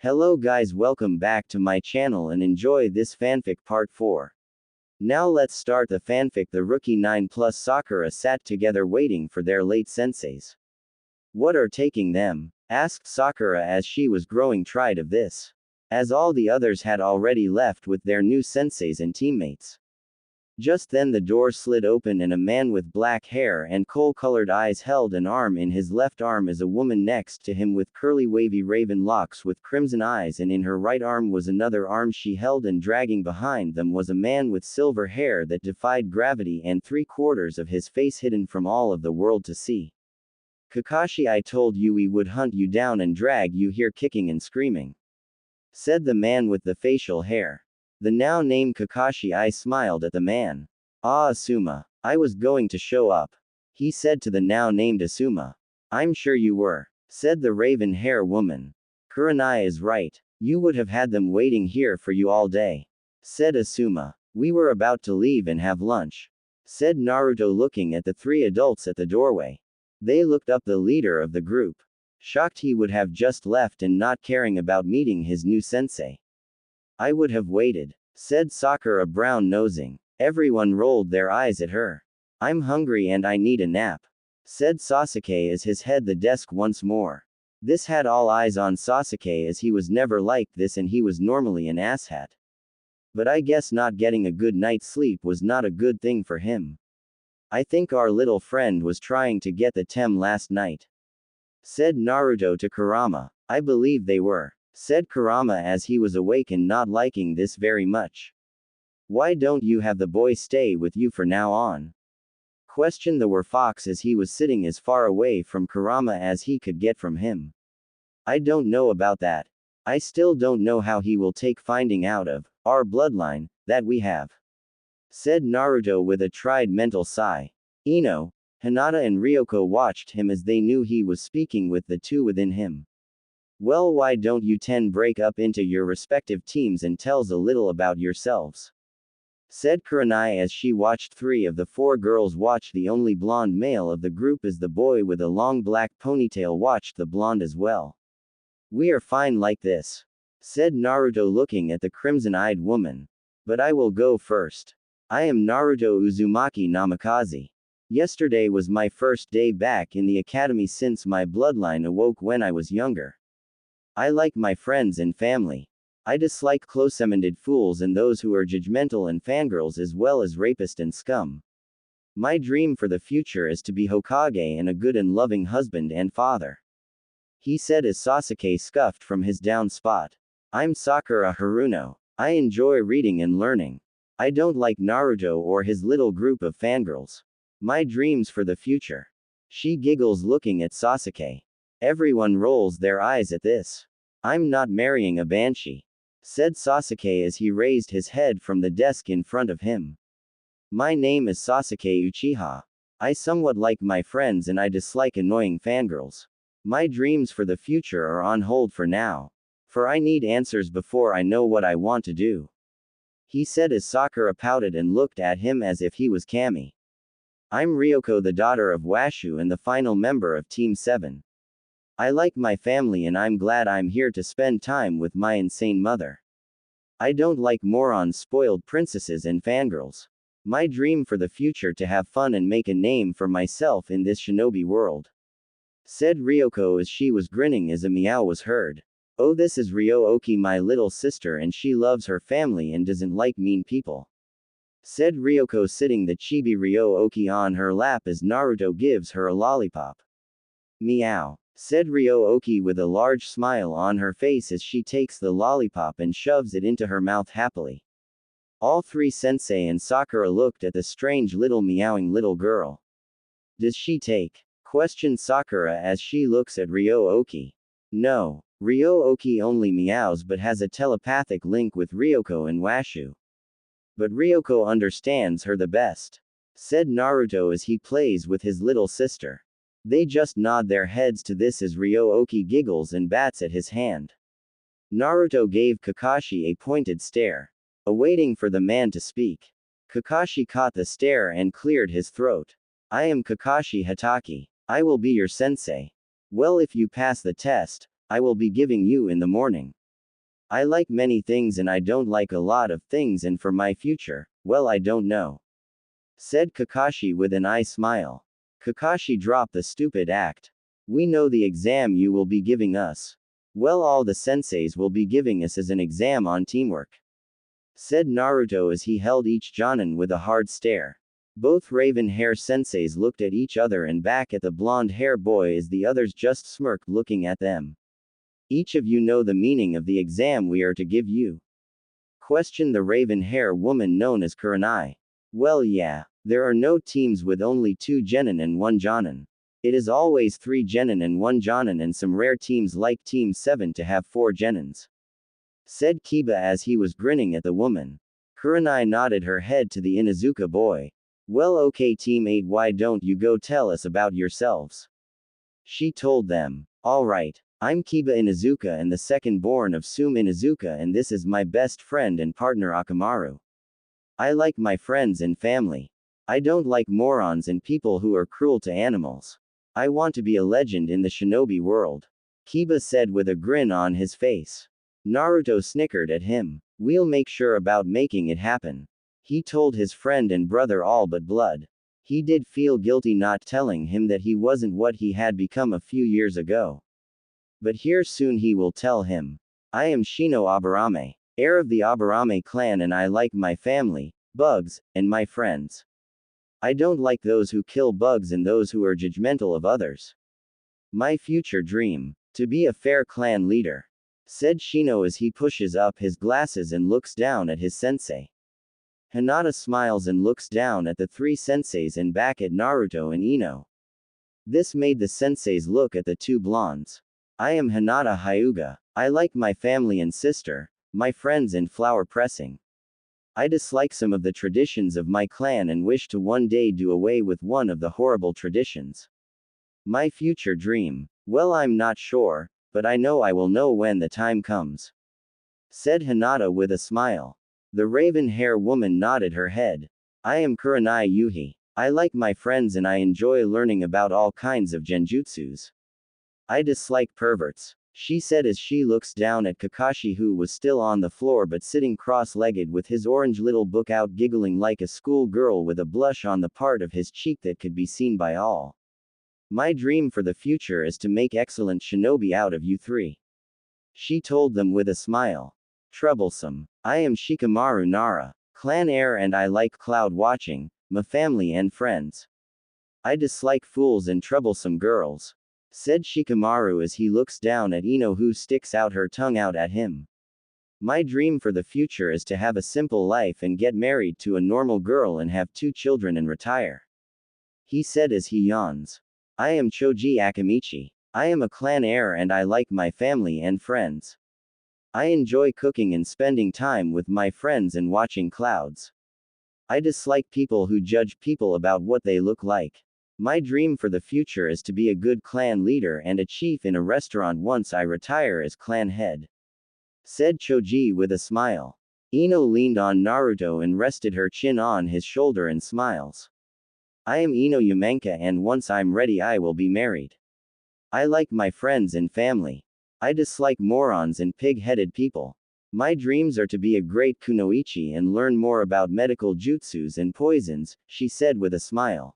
Hello guys, welcome back to my channel and enjoy this fanfic part 4. Now let's start the fanfic. The rookie 9 plus Sakura sat together waiting for their late senseis. What are taking them? Asked Sakura as she was growing tired of this. As all the others had already left with their new senseis and teammates. Just then the door slid open and a man with black hair and coal-colored eyes held an arm in his left arm as a woman next to him with curly wavy raven locks with crimson eyes, and in her right arm was another arm she held, and dragging behind them was a man with silver hair that defied gravity and 3/4 of his face hidden from all of the world to see. Kakashi, I told you we would hunt you down and drag you here kicking and screaming, said the man with the facial hair. The now named Kakashi I smiled at the man. Ah, Asuma. I was going to show up, he said to the now named Asuma. I'm sure you were, said the raven hair woman. Kurenai is right. You would have had them waiting here for you all day, said Asuma. We were about to leave and have lunch, said Naruto looking at the 3 adults at the doorway. They looked up the leader of the group, shocked he would have just left and not caring about meeting his new sensei. I would have waited, said Sakura brown-nosing. Everyone rolled their eyes at her. I'm hungry and I need a nap, said Sasuke as his head the desk once more. This had all eyes on Sasuke as he was never like this and he was normally an asshat. But I guess not getting a good night's sleep was not a good thing for him. I think our little friend was trying to get the tem last night, said Naruto to Kurama. I believe they were, said Kurama as he was awake and not liking this very much. Why don't you have the boy stay with you for now on? Questioned the Werefox as he was sitting as far away from Kurama as he could get from him. I don't know about that. I still don't know how he will take finding out of our bloodline that we have, said Naruto with a tried mental sigh. Ino, Hinata and Ryoko watched him as they knew he was speaking with the two within him. Well, why don't you 10 break up into your respective teams and tells a little about yourselves, said Kurenai as she watched 3 of the 4 girls watch the only blonde male of the group as the boy with a long black ponytail watched the blonde as well. We are fine like this, said Naruto looking at the crimson-eyed woman. But I will go first. I am Naruto Uzumaki Namikaze. Yesterday was my first day back in the academy since my bloodline awoke when I was younger. I like my friends and family. I dislike close-minded fools and those who are judgmental and fangirls as well as rapist and scum. My dream for the future is to be Hokage and a good and loving husband and father, he said as Sasuke scuffed from his down spot. I'm Sakura Haruno. I enjoy reading and learning. I don't like Naruto or his little group of fangirls. My dreams for the future. She giggles looking at Sasuke. Everyone rolls their eyes at this. I'm not marrying a banshee, said Sasuke as he raised his head from the desk in front of him. My name is Sasuke Uchiha. I somewhat like my friends and I dislike annoying fangirls. My dreams for the future are on hold for now, for I need answers before I know what I want to do, he said as Sakura pouted and looked at him as if he was Kami. I'm Ryoko, the daughter of Washu and the final member of Team 7. I like my family and I'm glad I'm here to spend time with my insane mother. I don't like morons, spoiled princesses and fangirls. My dream for the future to have fun and make a name for myself in this shinobi world, said Ryoko as she was grinning as a meow was heard. Oh, this is Ryo-Oki, my little sister, and she loves her family and doesn't like mean people, said Ryoko sitting the chibi Ryo-Oki on her lap as Naruto gives her a lollipop. Meow, said Ryo-Oki with a large smile on her face as she takes the lollipop and shoves it into her mouth happily. All 3 sensei and Sakura looked at the strange little meowing little girl. Does she take? Questioned Sakura as she looks at Ryo-Oki. No, Ryo-Oki only meows but has a telepathic link with Ryoko and Washu. But Ryoko understands her the best, said Naruto as he plays with his little sister. They just nod their heads to this as Ryo-Oki giggles and bats at his hand. Naruto gave Kakashi a pointed stare, awaiting for the man to speak. Kakashi caught the stare and cleared his throat. I am Kakashi Hatake. I will be your sensei. Well, if you pass the test, I will be giving you in the morning, I like many things and I don't like a lot of things, and for my future, well, I don't know. Said Kakashi with an eye smile. Kakashi dropped the stupid act. We know the exam you will be giving us. Well, all the senseis will be giving us as an exam on teamwork. Said Naruto as he held each Jonin with a hard stare. Both raven hair senseis looked at each other and back at the blonde hair boy as the others just smirked looking at them. Each of you know the meaning of the exam we are to give you? Questioned the raven hair woman known as Kurenai. Well, yeah. There are no teams with only 2 genin and 1 jonin. It is always 3 genin and 1 jonin, and some rare teams like Team 7 to have 4 genins. Said Kiba as he was grinning at the woman. Kurenai nodded her head to the Inuzuka boy. Well, okay, Team 8, why don't you go tell us about yourselves? She told them. Alright. I'm Kiba Inuzuka and the second born of Sum Inuzuka, and this is my best friend and partner Akamaru. I like my friends and family. I don't like morons and people who are cruel to animals. I want to be a legend in the shinobi world. Kiba said with a grin on his face. Naruto snickered at him. We'll make sure about making it happen. He told his friend and brother all but blood. He did feel guilty not telling him that he wasn't what he had become a few years ago. But here soon he will tell him. I am Shino Aburame, heir of the Aburame clan, and I like my family, bugs, and my friends. I don't like those who kill bugs and those who are judgmental of others. My future dream: to be a fair clan leader. Said Shino as he pushes up his glasses and looks down at his sensei. Hinata smiles and looks down at the 3 senseis and back at Naruto and Ino. This made the senseis look at the 2 blondes. I am Hinata Hyuga. I like my family and sister, my friends, and flower pressing. I dislike some of the traditions of my clan and wish to one day do away with one of the horrible traditions. My future dream: well, I'm not sure, but I know I will know when the time comes. Said Hinata with a smile. The raven hair woman nodded her head. I am Kurenai Yuhi. I like my friends and I enjoy learning about all kinds of genjutsus. I dislike perverts, she said as she looks down at Kakashi, who was still on the floor but sitting cross-legged with his orange little book out, giggling like a school girl with a blush on the part of his cheek that could be seen by all. My dream for the future is to make excellent shinobi out of you 3. She told them with a smile. Troublesome. I am Shikamaru Nara, clan heir, and I like cloud watching, my family and friends. I dislike fools and troublesome girls. Said Shikamaru as he looks down at Ino, who sticks out her tongue out at him. My dream for the future is to have a simple life and get married to a normal girl and have 2 children and retire. He said as he yawns. I am Choji Akamichi. I am a clan heir and I like my family and friends. I enjoy cooking and spending time with my friends and watching clouds. I dislike people who judge people about what they look like. My dream for the future is to be a good clan leader and a chief in a restaurant once I retire as clan head. Said Choji with a smile. Ino leaned on Naruto and rested her chin on his shoulder and smiles. I am Ino Yamenka and once I'm ready I will be married. I like my friends and family. I dislike morons and pig-headed people. My dreams are to be a great kunoichi and learn more about medical jutsus and poisons, she said with a smile.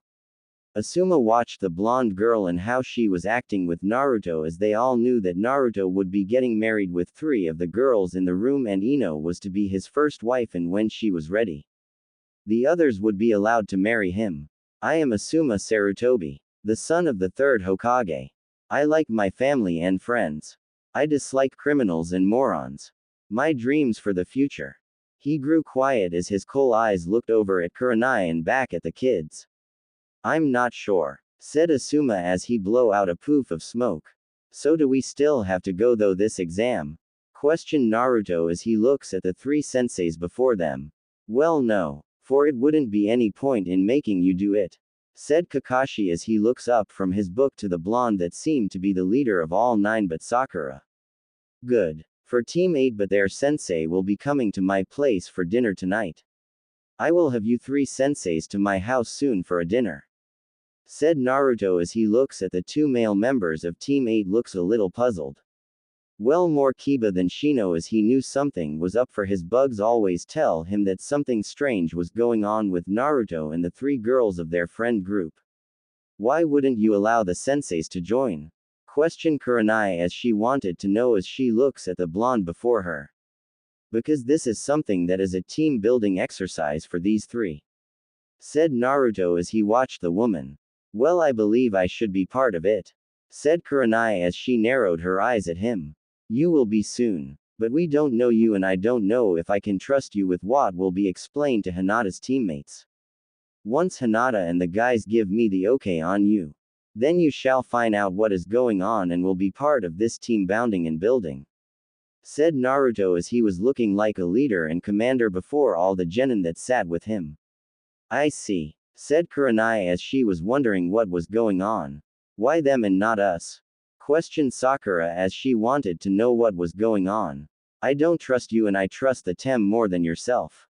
Asuma watched the blonde girl and how she was acting with Naruto, as they all knew that Naruto would be getting married with 3 of the girls in the room and Ino was to be his first wife, and when she was ready, the others would be allowed to marry him. I am Asuma Sarutobi, the son of the 3rd Hokage. I like my family and friends. I dislike criminals and morons. My dreams for the future. He grew quiet as his coal eyes looked over at Kurenai and back at the kids. I'm not sure, said Asuma as he blew out a poof of smoke. So do we still have to go though this exam? Questioned Naruto as he looks at the 3 senseis before them. Well, no, for it wouldn't be any point in making you do it, said Kakashi as he looks up from his book to the blonde that seemed to be the leader of all 9 but Sakura. Good. For Team 8, but their sensei will be coming to my place for dinner tonight. I will have you 3 senseis to my house soon for a dinner, said Naruto as he looks at the 2 male members of Team 8, looks a little puzzled. Well, more Kiba than Shino, as he knew something was up, for his bugs always tell him that something strange was going on with Naruto and the three girls of their friend group. Why wouldn't you allow the senseis to join? Questioned Kurenai as she wanted to know as she looks at the blonde before her. Because this is something that is a team building exercise for these three, said Naruto as he watched the woman. Well, I believe I should be part of it, said Kurenai as she narrowed her eyes at him. You will be soon. But we don't know you, and I don't know if I can trust you with what will be explained to Hinata's teammates. Once Hinata and the guys give me the okay on you, then you shall find out what is going on and will be part of this team bounding and building, said Naruto as he was looking like a leader and commander before all the genin that sat with him. I see, said Kurenai as she was wondering what was going on. Why them and not us? Questioned Sakura as she wanted to know what was going on. I don't trust you, and I trust the Tem more than yourself.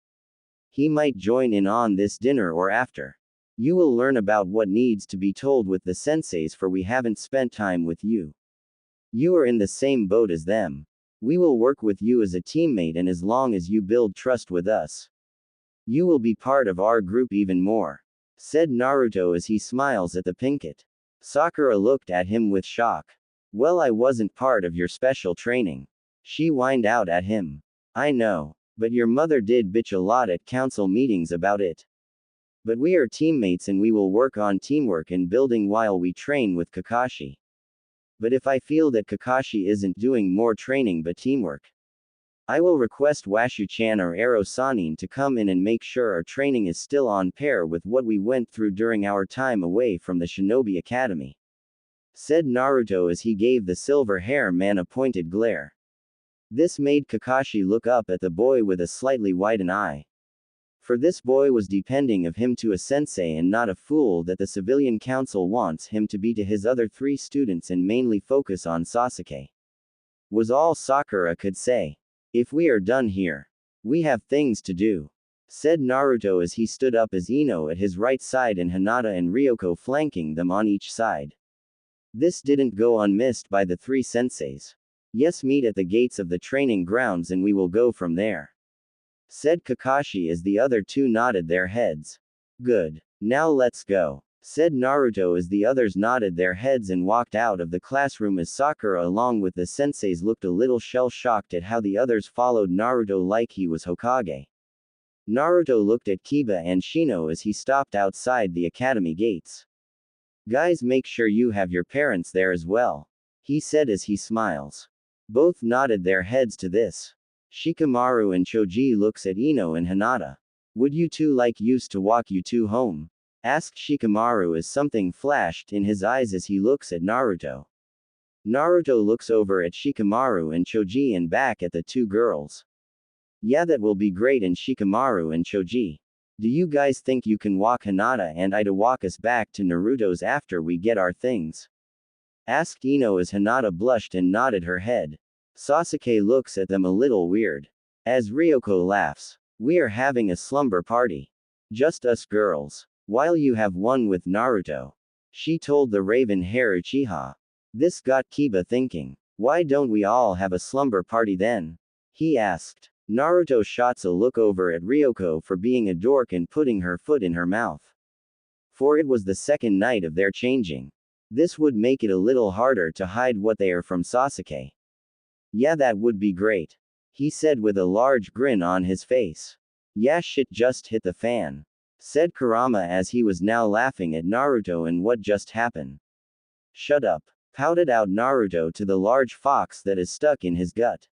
He might join in on this dinner or after. You will learn about what needs to be told with the senseis, for we haven't spent time with you. You are in the same boat as them. We will work with you as a teammate, and as long as you build trust with us, you will be part of our group even more, said Naruto as he smiles at the Pinkett. Sakura looked at him with shock. Well, I wasn't part of your special training, she whined out at him. I know, but your mother did bitch a lot at council meetings about it. But we are teammates and we will work on teamwork and building while we train with Kakashi. But if I feel that Kakashi isn't doing more training but teamwork, I will request Washu-chan or Ero-sanin to come in and make sure our training is still on par with what we went through during our time away from the Shinobi Academy, said Naruto as he gave the silver hair man a pointed glare. This made Kakashi look up at the boy with a slightly widened eye. For this boy was depending of him to a sensei and not a fool that the civilian council wants him to be to his other three students and mainly focus on Sasuke, was all Sakura could say. If we are done here, we have things to do, said Naruto as he stood up as Ino at his right side and Hinata and Ryoko flanking them on each side. This didn't go unmissed by the three senseis. Yes, meet at the gates of the training grounds and we will go from there, said Kakashi as the other two nodded their heads. Good. Now let's go, said Naruto as the others nodded their heads and walked out of the classroom as Sakura along with the senseis looked a little shell-shocked at how the others followed Naruto like he was Hokage. Naruto looked at Kiba and Shino as he stopped outside the academy gates. Guys, make sure you have your parents there as well, he said as he smiles. Both nodded their heads to this. Shikamaru and Choji looks at Ino and Hinata. Would you two like used to walk you two home? Asked Shikamaru as something flashed in his eyes as he looks at Naruto. Naruto looks over at Shikamaru and Choji and back at the two girls. Yeah, that will be great. And Shikamaru and Choji, do you guys think you can walk Hinata and I to walk us back to Naruto's after we get our things? Asked Ino as Hinata blushed and nodded her head. Sasuke looks at them a little weird. As Ryoko laughs. We are having a slumber party. Just us girls. While you have one with Naruto, she told the raven-haired Uchiha. This got Kiba thinking. Why don't we all have a slumber party then? He asked. Naruto shots a look over at Ryoko for being a dork and putting her foot in her mouth. For it was the second night of their changing. This would make it a little harder to hide what they are from Sasuke. Yeah, that would be great, he said with a large grin on his face. Yeah, shit just hit the fan, said Kurama as he was now laughing at Naruto and what just happened. Shut up, pouted out Naruto to the large fox that is stuck in his gut.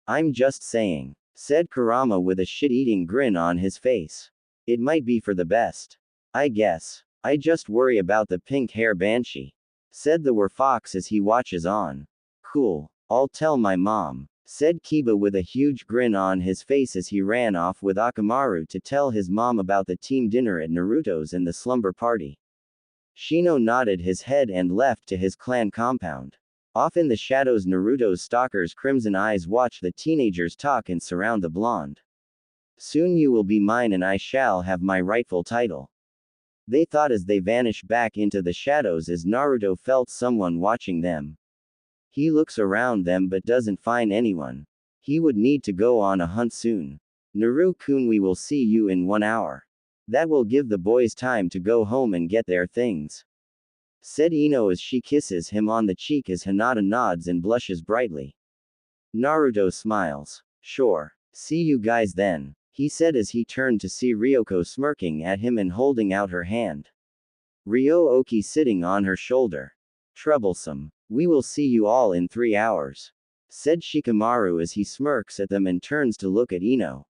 I'm just saying, said Kurama with a shit-eating grin on his face. It might be for the best. I guess. I just worry about the pink hair banshee, said the Werefox as he watches on. Cool. I'll tell my mom, said Kiba with a huge grin on his face as he ran off with Akamaru to tell his mom about the team dinner at Naruto's and the slumber party. Shino nodded his head and left to his clan compound. Off in the shadows, Naruto's stalkers' crimson eyes watch the teenagers talk and surround the blonde. Soon you will be mine and I shall have my rightful title, they thought as they vanished back into the shadows as Naruto felt someone watching them. He looks around them but doesn't find anyone. He would need to go on a hunt soon. Naru-kun, we will see you in 1 hour. That will give the boys time to go home and get their things. Said Ino as she kisses him on the cheek as Hinata nods and blushes brightly. Naruto smiles. Sure. See you guys then, he said as he turned to see Ryoko smirking at him and holding out her hand. Ryo-oki sitting on her shoulder. Troublesome. We will see you all in 3 hours. Said Shikamaru as he smirks at them and turns to look at Ino.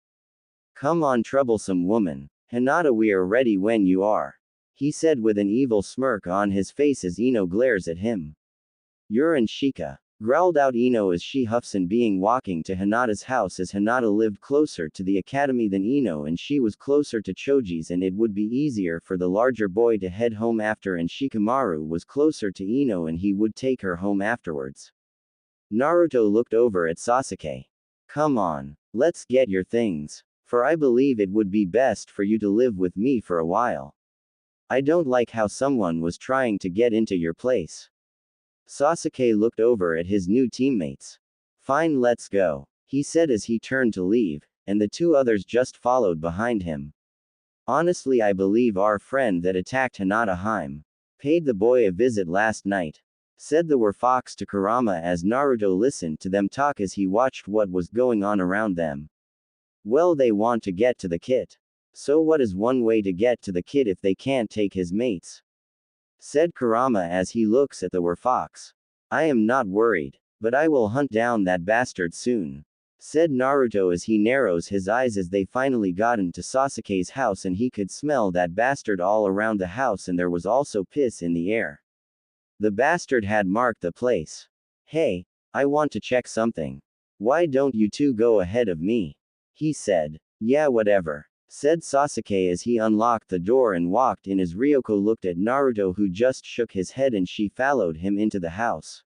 Come on, troublesome woman. Hinata, we are ready when you are. He said with an evil smirk on his face as Ino glares at him. You're an Shika. Growled out Ino as she huffs and being walking to Hinata's house as Hinata lived closer to the academy than Ino and she was closer to Choji's and it would be easier for the larger boy to head home after and Shikamaru was closer to Ino and he would take her home afterwards. Naruto looked over at Sasuke. Come on, let's get your things. For I believe it would be best for you to live with me for a while. I don't like how someone was trying to get into your place. Sasuke looked over at his new teammates. Fine, let's go, he said as he turned to leave, and the two others just followed behind him. Honestly, I believe our friend that attacked Hinata paid the boy a visit last night. Said the Werefox to Kurama as Naruto listened to them talk as he watched what was going on around them. Well, they want to get to the kit. So what is one way to get to the kid if they can't take his mates? Said Kurama as he looks at the Werefox. I am not worried, but I will hunt down that bastard soon. Said Naruto as he narrows his eyes as they finally got into Sasuke's house and he could smell that bastard all around the house and there was also piss in the air. The bastard had marked the place. Hey, I want to check something. Why don't you two go ahead of me? He said. Yeah, whatever. Said Sasuke as he unlocked the door and walked in as Ryoko looked at Naruto who just shook his head and she followed him into the house.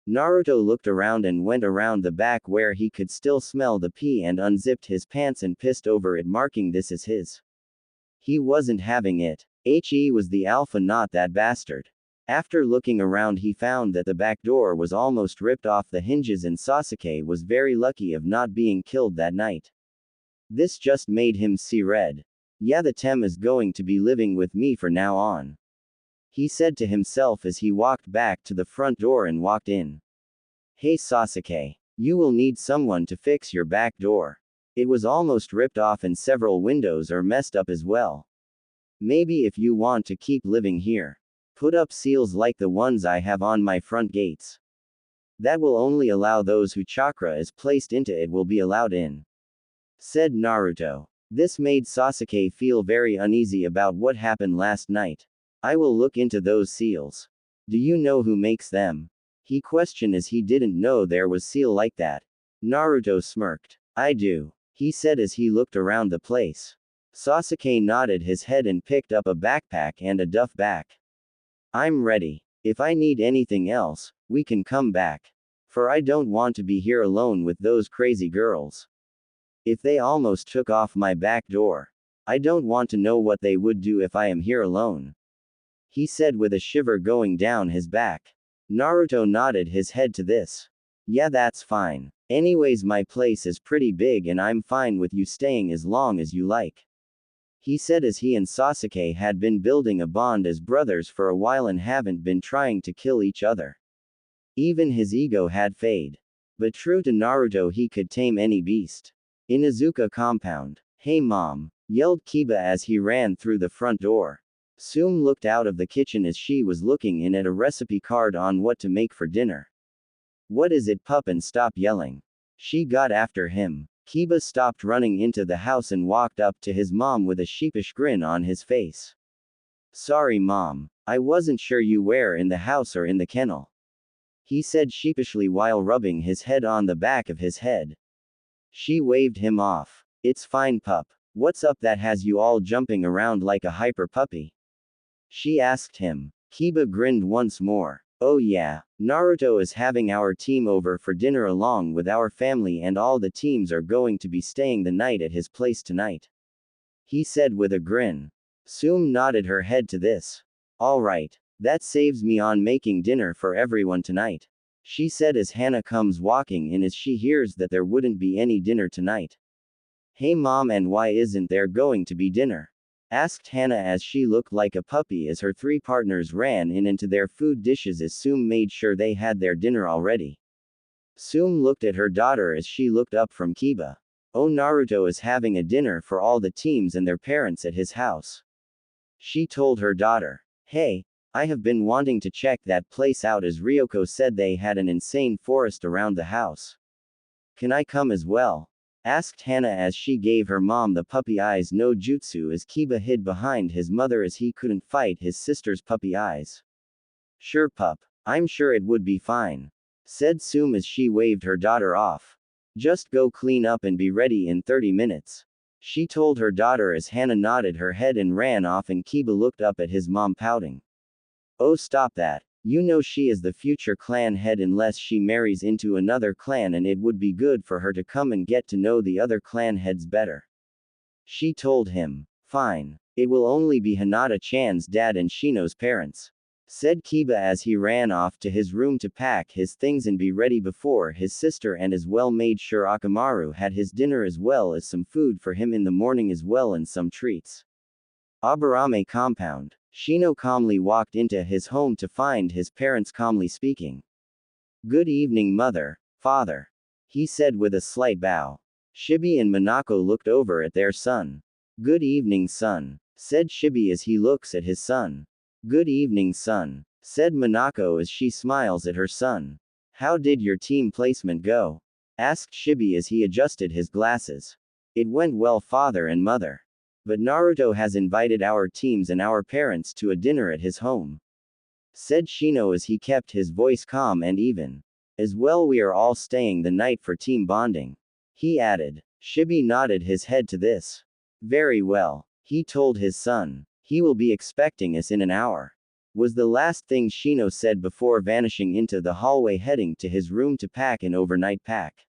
Naruto looked around and went around the back where he could still smell the pee and unzipped his pants and pissed over it marking this as his. He wasn't having it. He was the alpha, not that bastard. After looking around he found that the back door was almost ripped off the hinges and Sasuke was very lucky of not being killed that night. This just made him see red. Yeah, the Tem is going to be living with me for now on. He said to himself as he walked back to the front door and walked in. Hey Sasuke. You will need someone to fix your back door. It was almost ripped off and several windows are messed up as well. Maybe if you want to keep living here, put up seals like the ones I have on my front gates. That will only allow those who chakra is placed into it will be allowed in. Said Naruto. This made Sasuke feel very uneasy about what happened last night. I will look into those seals. Do you know who makes them? He questioned as he didn't know there was seal like that. Naruto smirked. I do, he said as he looked around the place. Sasuke nodded his head and picked up a backpack and a duff bag. I'm ready. If I need anything else, we can come back. For I don't want to be here alone with those crazy girls. If they almost took off my back door, I don't want to know what they would do if I am here alone. He said with a shiver going down his back. Naruto nodded his head to this. Yeah, that's fine. Anyways, my place is pretty big and I'm fine with you staying as long as you like. He said as he and Sasuke had been building a bond as brothers for a while and haven't been trying to kill each other. Even his ego had faded. But true to Naruto, he could tame any beast. In Izuka compound. Hey mom, yelled Kiba as he ran through the front door. Sume looked out of the kitchen as she was looking in at a recipe card on what to make for dinner. What is it, pup, and stop yelling. She got after him. Kiba stopped running into the house and walked up to his mom with a sheepish grin on his face. Sorry mom, I wasn't sure you were in the house or in the kennel. He said sheepishly while rubbing his head on the back of his head. She waved him off. It's fine, pup. What's up that has you all jumping around like a hyper puppy? She asked him. Kiba grinned once more. Oh yeah, Naruto is having our team over for dinner along with our family and all the teams are going to be staying the night at his place tonight. He said with a grin. Sume nodded her head to this. Alright, that saves me on making dinner for everyone tonight. she said as Hana comes walking in as she hears that there wouldn't be any dinner tonight. Hey mom, and why isn't there going to be dinner? Asked Hana as she looked like a puppy as her three partners ran in into their food dishes as Sum made sure they had their dinner already. Sum looked at her daughter as she looked up from Kiba. Oh, Naruto is having a dinner for all the teams and their parents at his house. She told her daughter. Hey, I have been wanting to check that place out as Ryoko said they had an insane forest around the house. Can I come as well? Asked Hana as she gave her mom the puppy eyes no jutsu as Kiba hid behind his mother as he couldn't fight his sister's puppy eyes. Sure pup, I'm sure it would be fine. Said Sum as she waved her daughter off. Just go clean up and be ready in 30 minutes. She told her daughter as Hana nodded her head and ran off and Kiba looked up at his mom pouting. Oh, stop that. You know she is the future clan head unless she marries into another clan, and it would be good for her to come and get to know the other clan heads better. She told him. Fine. It will only be Hinata-chan's dad and Shino's parents. Said Kiba as he ran off to his room to pack his things and be ready before his sister, and as well made sure Akamaru had his dinner as well as some food for him in the morning as well and some treats. Aburame compound. Shino calmly walked into his home to find his parents calmly speaking. Good evening, mother, father, he said with a slight bow. Shibi and Minako looked over at their son. Good evening, son, said Shibi as he looks at his son. Good evening, son, said Minako as she smiles at her son. How did your team placement go? Asked Shibi as he adjusted his glasses. It went well, father and mother. But Naruto has invited our teams and our parents to a dinner at his home. Said Shino as he kept his voice calm and even. As well, we are all staying the night for team bonding. He added. Shibi nodded his head to this. Very well, he told his son. He will be expecting us in an hour. Was the last thing Shino said before vanishing into the hallway heading to his room to pack an overnight pack.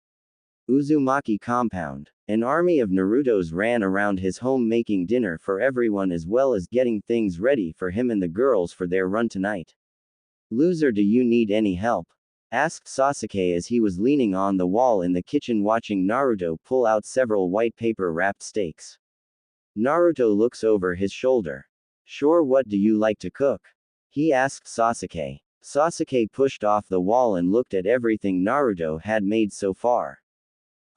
Uzumaki compound. An army of Narutos ran around his home making dinner for everyone as well as getting things ready for him and the girls for their run tonight. Loser, do you need any help? Asked Sasuke as he was leaning on the wall in the kitchen watching Naruto pull out several white paper wrapped steaks. Naruto looks over his shoulder. Sure, what do you like to cook? He asked Sasuke. Sasuke pushed off the wall and looked at everything Naruto had made so far.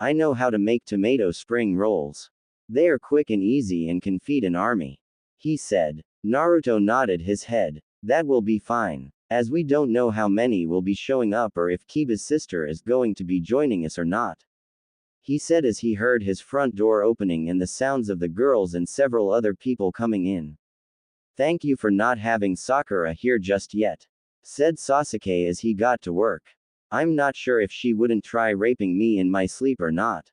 I know how to make tomato spring rolls. They are quick and easy and can feed an army. He said. Naruto nodded his head. That will be fine, as we don't know how many will be showing up or if Kiba's sister is going to be joining us or not. He said as he heard his front door opening and the sounds of the girls and several other people coming in. Thank you for not having Sakura here just yet, said Sasuke as he got to work. I'm not sure if she wouldn't try raping me in my sleep or not.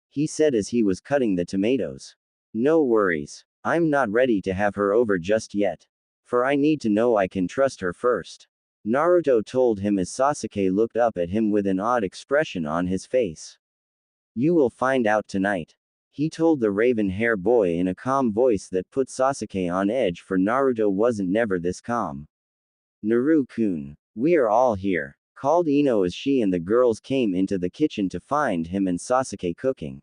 He said as he was cutting the tomatoes. No worries. I'm not ready to have her over just yet. For I need to know I can trust her first. Naruto told him as Sasuke looked up at him with an odd expression on his face. You will find out tonight. He told the raven hair boy in a calm voice that put Sasuke on edge, for Naruto wasn't never this calm. Naru-kun. We are all here, called Ino as she and the girls came into the kitchen to find him and Sasuke cooking.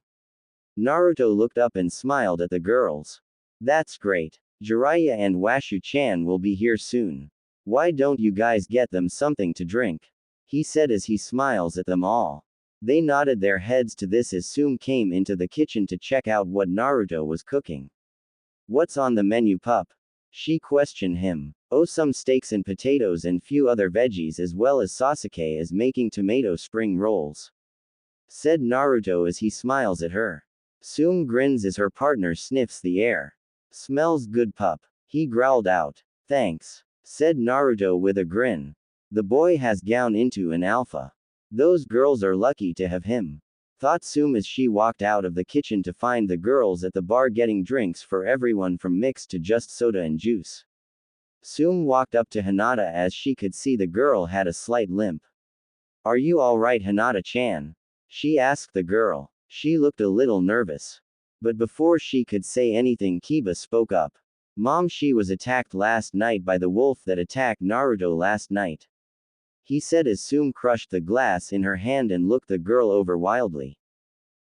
Naruto looked up and smiled at the girls. That's great. Jiraiya and Washu-chan will be here soon. Why don't you guys get them something to drink? He said as he smiles at them all. They nodded their heads to this as Sum came into the kitchen to check out what Naruto was cooking. What's on the menu, pup? She questioned him. Oh, some steaks and potatoes and few other veggies, as well as Sasuke is making tomato spring rolls, said Naruto as he smiles at her. Sum grins as her partner sniffs the air. Smells good, pup, he growled out. Thanks, said Naruto with a grin. The boy has gone into an alpha. Those girls are lucky to have him, thought Sum as she walked out of the kitchen to find the girls at the bar getting drinks for everyone from mixed to just soda and juice. Sum walked up to Hinata as she could see the girl had a slight limp. Are you alright, Hinata-chan? She asked the girl. She looked a little nervous. But before she could say anything, Kiba spoke up. Mom, she was attacked last night by the wolf that attacked Naruto last night. he said as Sum crushed the glass in her hand and looked the girl over wildly.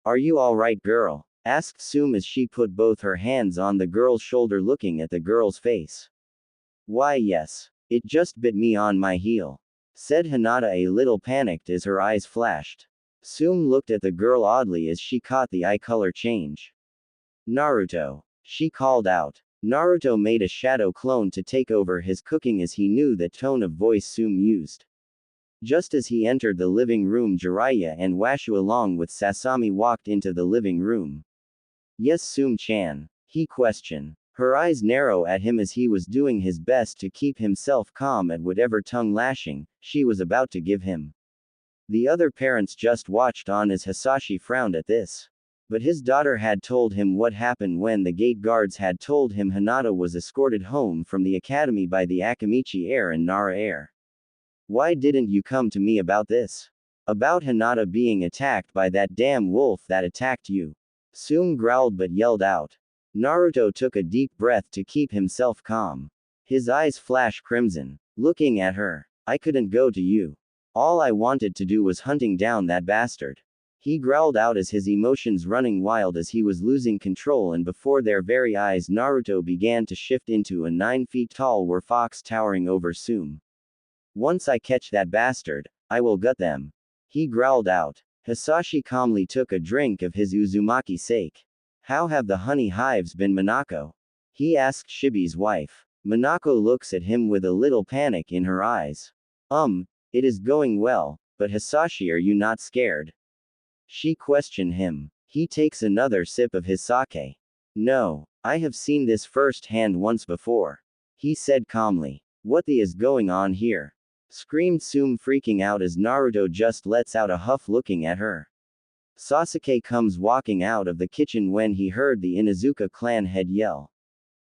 Are you alright, girl? Asked Sum as she put both her hands on the girl's shoulder looking at the girl's face. Why yes. It just bit me on my heel, said Hinata a little panicked as her eyes flashed. Sum looked at the girl oddly as she caught the eye color change. Naruto, she called out. Naruto made a shadow clone to take over his cooking as he knew that tone of voice Sum used. Just as he entered the living room, Jiraiya and Washu along with Sasami walked into the living room. Yes, Sum-chan? He questioned. Her eyes narrow at him as he was doing his best to keep himself calm at whatever tongue lashing she was about to give him. The other parents just watched on as Hisashi frowned at this. But his daughter had told him what happened when the gate guards had told him Hinata was escorted home from the academy by the Akamichi heir and Nara heir. Why didn't you come to me about this? About Hinata being attacked by that damn wolf that attacked you. Sum growled but yelled out. Naruto took a deep breath to keep himself calm. His eyes flashed crimson. Looking at her. I couldn't go to you. All I wanted to do was hunting down that bastard. He growled out as his emotions running wild as he was losing control, and before their very eyes Naruto began to shift into a 9 feet tall Werefox towering over Sum. Once I catch that bastard, I will gut them. He growled out. Hisashi calmly took a drink of his Uzumaki sake. How have the honey hives been, Minako? He asked Shibi's wife. Minako looks at him with a little panic in her eyes. It is going well, but Hisashi, are you not scared? She questioned him. He takes another sip of his sake. No, I have seen this firsthand once before. He said calmly. What the is going on here? Screamed Sum, freaking out as Naruto just lets out a huff looking at her. Sasuke comes walking out of the kitchen when he heard the Inuzuka clan head yell.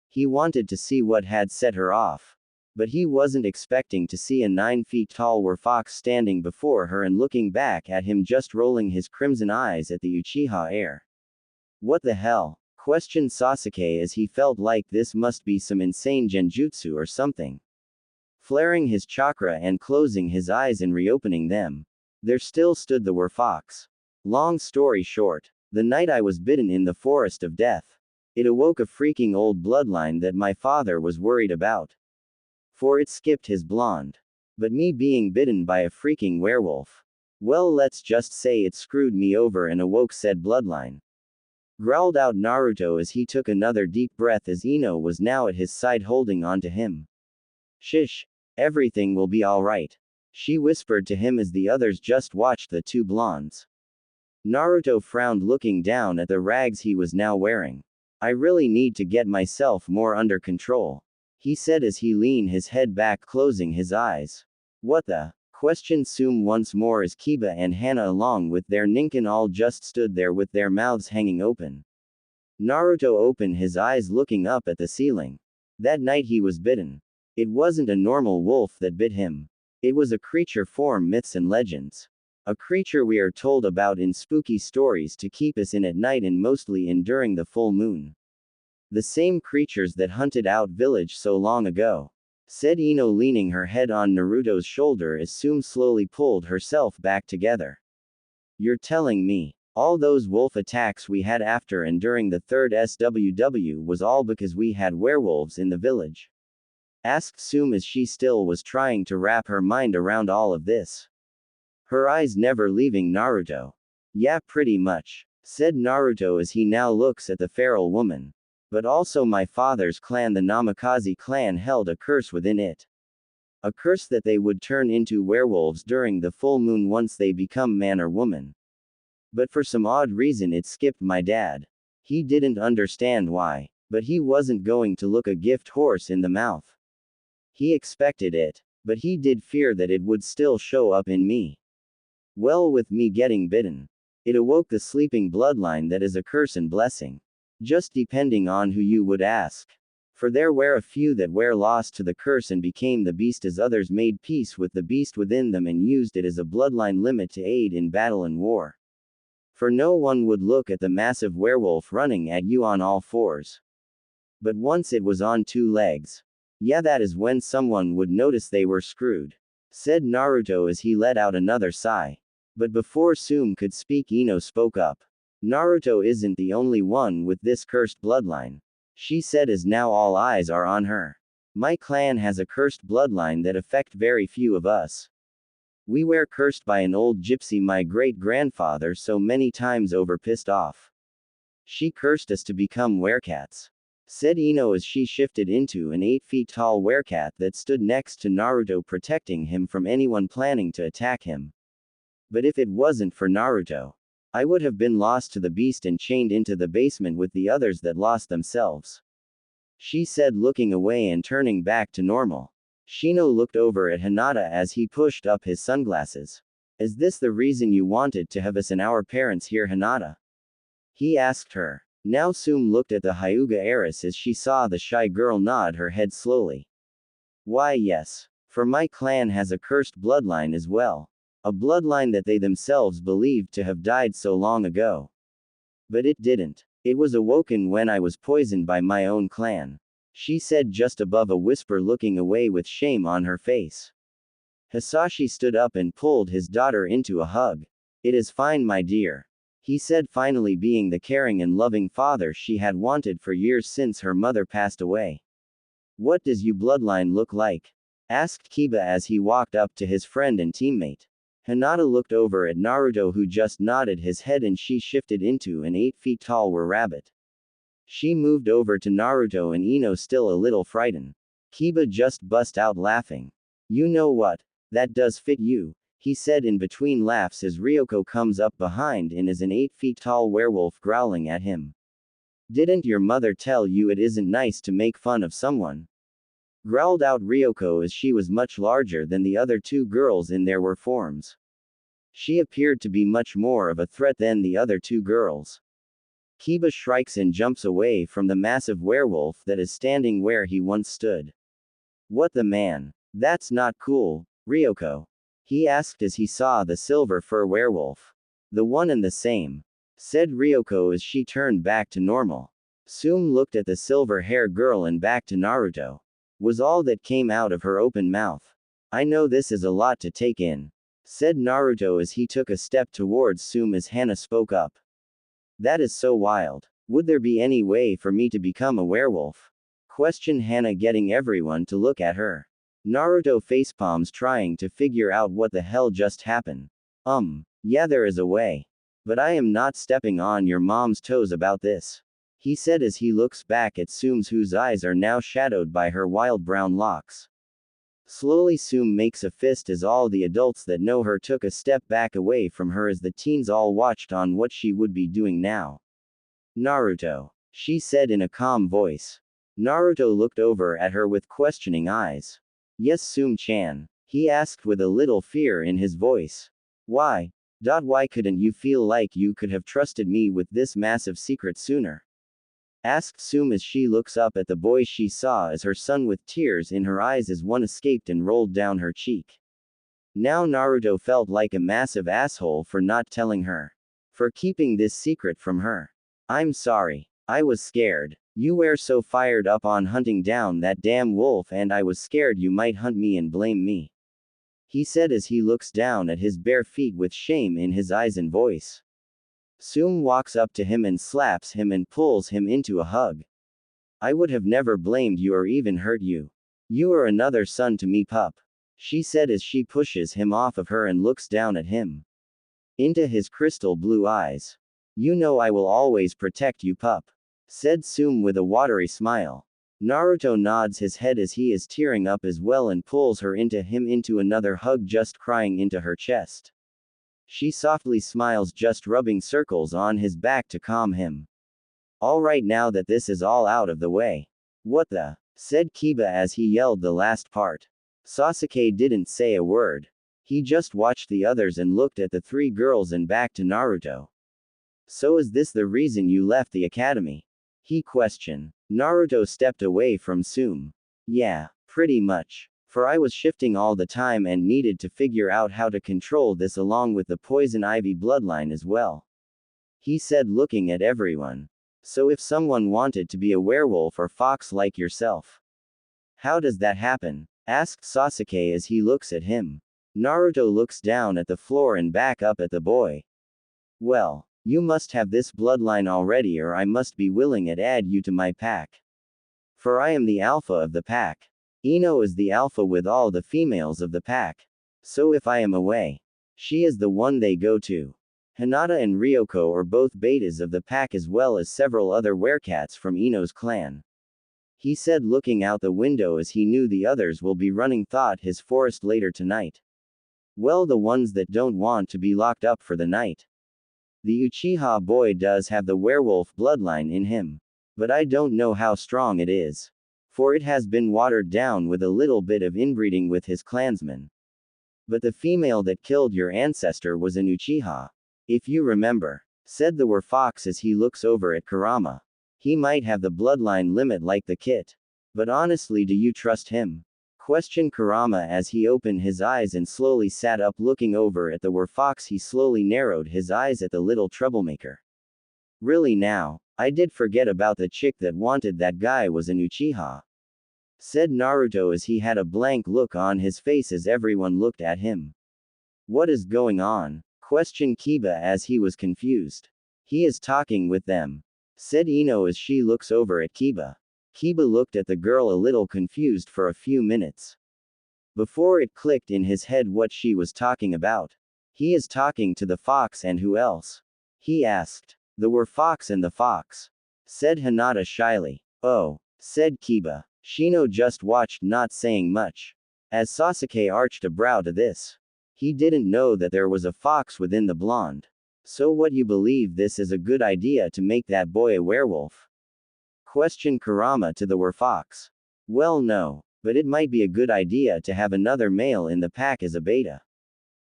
He wanted to see what had set her off. But he wasn't expecting to see a 9 feet tall Werefox standing before her and looking back at him, just rolling his crimson eyes at the Uchiha heir. What the hell? Questioned Sasuke as he felt like this must be some insane genjutsu or something. Flaring his chakra and closing his eyes and reopening them, there still stood the Werefox. Long story short, the night I was bitten in the forest of death, it awoke a freaking old bloodline that my father was worried about. For it skipped his blonde. But me being bitten by a freaking werewolf. Well, let's just say it screwed me over and awoke said bloodline. Growled out Naruto as he took another deep breath as Ino was now at his side holding on to him. Shish. Everything will be alright. She whispered to him as the others just watched the two blondes. Naruto frowned looking down at the rags he was now wearing. I really need to get myself more under control, he said as he leaned his head back closing his eyes. What the? Questioned Sum once more as Kiba and Hana along with their Ninken all just stood there with their mouths hanging open. Naruto opened his eyes looking up at the ceiling. That night he was bitten. It wasn't a normal wolf that bit him. It was a creature from myths and legends. A creature we are told about in spooky stories to keep us in at night and mostly in during the full moon. The same creatures that hunted out village so long ago, said Ino leaning her head on Naruto's shoulder as Sum slowly pulled herself back together. You're telling me, all those wolf attacks we had after and during the third SWW was all because we had werewolves in the village? Asked Sum as she still was trying to wrap her mind around all of this. Her eyes never leaving Naruto. Yeah, pretty much, said Naruto as he now looks at the feral woman. But also my father's clan, the Namikaze clan, held a curse within it. A curse that they would turn into werewolves during the full moon once they become man or woman. But for some odd reason it skipped my dad. He didn't understand why, but he wasn't going to look a gift horse in the mouth. He expected it, but he did fear that it would still show up in me. Well, with me getting bitten, it awoke the sleeping bloodline that is a curse and blessing. Just depending on who you would ask. For there were a few that were lost to the curse and became the beast, as others made peace with the beast within them and used it as a bloodline limit to aid in battle and war. For no one would look at the massive werewolf running at you on all fours. But once it was on 2 legs. Yeah, that is when someone would notice they were screwed. said Naruto as he let out another sigh. But before Sume could speak, Ino spoke up. Naruto isn't the only one with this cursed bloodline, she said as now all eyes are on her. My clan has a cursed bloodline that affect very few of us. We were cursed by an old gypsy my great-grandfather so many times over pissed off. She cursed us to become werecats, said Ino as she shifted into an 8 feet tall werecat that stood next to Naruto, protecting him from anyone planning to attack him. But if it wasn't for Naruto, I would have been lost to the beast and chained into the basement with the others that lost themselves, she said, looking away and turning back to normal. Shino looked over at Hinata as he pushed up his sunglasses. Is this the reason you wanted to have us and our parents here, Hinata? He asked her. Now Sume looked at the Hyuga heiress as she saw the shy girl nod her head slowly. Why yes. For my clan has a cursed bloodline as well. A bloodline that they themselves believed to have died so long ago. But it didn't. It was awoken when I was poisoned by my own clan, she said just above a whisper, looking away with shame on her face. Hisashi stood up and pulled his daughter into a hug. It is fine, my dear, he said, finally being the caring and loving father she had wanted for years since her mother passed away. What does your bloodline look like? Asked Kiba as he walked up to his friend and teammate. Hinata looked over at Naruto, who just nodded his head, and she shifted into an 8 feet tall were-rabbit. She moved over to Naruto and Ino, still a little frightened. Kiba just bust out laughing. You know what? That does fit you, he said in between laughs as Ryoko comes up behind and is an 8 feet tall werewolf growling at him. Didn't your mother tell you it isn't nice to make fun of someone? Growled out Ryoko as she was much larger than the other two girls in their were forms. She appeared to be much more of a threat than the other two girls. Kiba shrieks and jumps away from the massive werewolf that is standing where he once stood. What the man? That's not cool, Ryoko, he asked as he saw the silver fur werewolf. The one and the same, said Ryoko as she turned back to normal. Sume looked at the silver hair girl and back to Naruto, was all that came out of her open mouth. I know this is a lot to take in, said Naruto as he took a step towards Sume as Hana spoke up. That is so wild. Would there be any way for me to become a werewolf? Questioned Hana, getting everyone to look at her. Naruto facepalms, trying to figure out what the hell just happened. Yeah, there is a way. But I am not stepping on your mom's toes about this, he said as he looks back at Sume, whose eyes are now shadowed by her wild brown locks. Slowly Sume makes a fist as all the adults that know her took a step back away from her as the teens all watched on what she would be doing now. Naruto, she said in a calm voice. Naruto looked over at her with questioning eyes. Yes, Sume-chan, he asked with a little fear in his voice. Why? Why couldn't you feel like you could have trusted me with this massive secret sooner? Asked Sume as she looks up at the boy she saw as her son, with tears in her eyes as one escaped and rolled down her cheek. Now Naruto felt like a massive asshole for not telling her. For keeping this secret from her. I'm sorry. I was scared. You were so fired up on hunting down that damn wolf, and I was scared you might hunt me and blame me, he said as he looks down at his bare feet with shame in his eyes and voice. Sume walks up to him and slaps him and pulls him into a hug. I would have never blamed you or even hurt you. You are another son to me, pup, she said as she pushes him off of her and looks down at him. Into his crystal blue eyes. You know I will always protect you, pup, said Sume with a watery smile. Naruto nods his head as he is tearing up as well and pulls her into him into another hug, just crying into her chest. She softly smiles, just rubbing circles on his back to calm him. All right, now that this is all out of the way. What the? Said Kiba as he yelled the last part. Sasuke didn't say a word. He just watched the others and looked at the three girls and back to Naruto. So is this the reason you left the academy? He questioned. Naruto stepped away from Sume. Yeah, pretty much. For I was shifting all the time and needed to figure out how to control this along with the poison ivy bloodline as well, he said, looking at everyone. So if someone wanted to be a werewolf or fox like yourself, how does that happen? Asked Sasuke as he looks at him. Naruto looks down at the floor and back up at the boy. Well, you must have this bloodline already, or I must be willing to add you to my pack. For I am the alpha of the pack. Ino is the alpha with all the females of the pack. So if I am away, she is the one they go to. Hinata and Ryoko are both betas of the pack as well as several other werecats from Ino's clan. He said, looking out the window as he knew the others will be running thought his forest later tonight. Well, the ones that don't want to be locked up for the night. The Uchiha boy does have the werewolf bloodline in him. But I don't know how strong it is. For it has been watered down with a little bit of inbreeding with his clansmen. But the female that killed your ancestor was an Uchiha. If you remember, said the Werefox as he looks over at Kurama. He might have the bloodline limit like the kit. But honestly, do you trust him? Questioned Kurama as he opened his eyes and slowly sat up, looking over at the Werefox. He slowly narrowed his eyes at the little troublemaker. Really now, I did forget about the chick that wanted that guy was an Uchiha. Said Naruto as he had a blank look on his face as everyone looked at him. What is going on? Questioned Kiba as he was confused. He is talking with them. Said Ino as she looks over at Kiba. Kiba looked at the girl a little confused for a few minutes. Before it clicked in his head what she was talking about. He is talking to the fox, and who else? He asked. The Werefox and the fox. Said Hinata shyly. Oh, said Kiba. Shino just watched, not saying much. As Sasuke arched a brow to this. He didn't know that there was a fox within the blonde. So what, you believe this is a good idea to make that boy a werewolf? Questioned Kurama to the Werefox. Well, no, but it might be a good idea to have another male in the pack as a beta.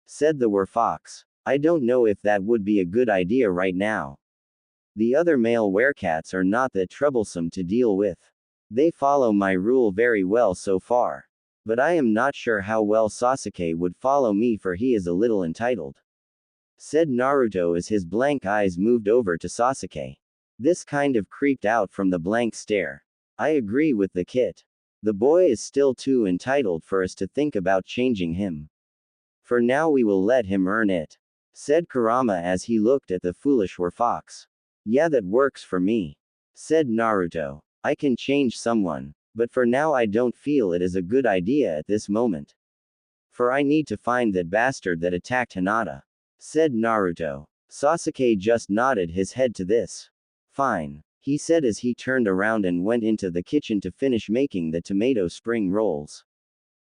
Said the Werefox. I don't know if that would be a good idea right now. The other male werecats are not that troublesome to deal with. They follow my rule very well so far. But I am not sure how well Sasuke would follow me, for he is a little entitled. Said Naruto as his blank eyes moved over to Sasuke. This kind of creeped out from the blank stare. I agree with the kit. The boy is still too entitled for us to think about changing him. For now we will let him earn it. Said Kurama as he looked at the foolish Werefox. Yeah, that works for me. Said Naruto. I can change someone. But for now I don't feel it is a good idea at this moment. For I need to find that bastard that attacked Hinata. Said Naruto. Sasuke just nodded his head to this. Fine, he said as he turned around and went into the kitchen to finish making the tomato spring rolls.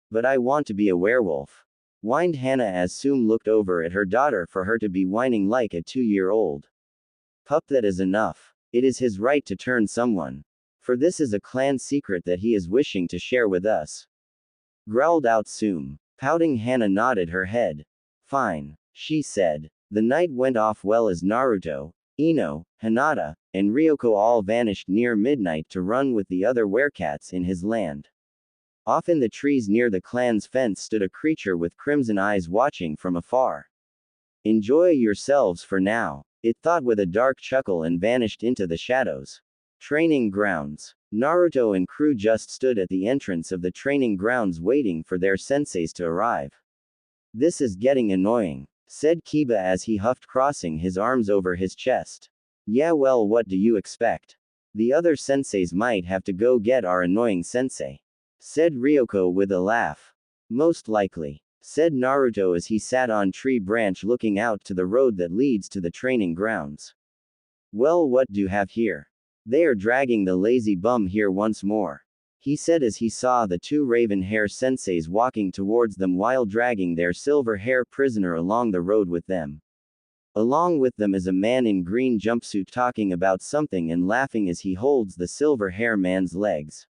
But I want to be a werewolf. Whined Hana as Sum looked over at her daughter for her to be whining like a 2-year-old. Pup, that is enough. It is his right to turn someone. For this is a clan secret that he is wishing to share with us. Growled out Sum. Pouting, Hana nodded her head. Fine, she said. The night went off well as Naruto, Ino, Hinata, and Ryoko all vanished near midnight to run with the other werecats in his land. Off in the trees near the clan's fence stood a creature with crimson eyes watching from afar. Enjoy yourselves for now, it thought with a dark chuckle and vanished into the shadows. Training grounds. Naruto and crew just stood at the entrance of the training grounds waiting for their senseis to arrive. This is getting annoying, said Kiba as he huffed, crossing his arms over his chest. Yeah, well, what do you expect? The other senseis might have to go get our annoying sensei. Said Ryoko with a laugh. Most likely, said Naruto as he sat on tree branch looking out to the road that leads to the training grounds. Well, what do you have here? They are dragging the lazy bum here once more. He said as he saw the 2 raven hair senseis walking towards them while dragging their silver hair prisoner along the road with them. Along with them is a man in green jumpsuit talking about something and laughing as he holds the silver hair man's legs.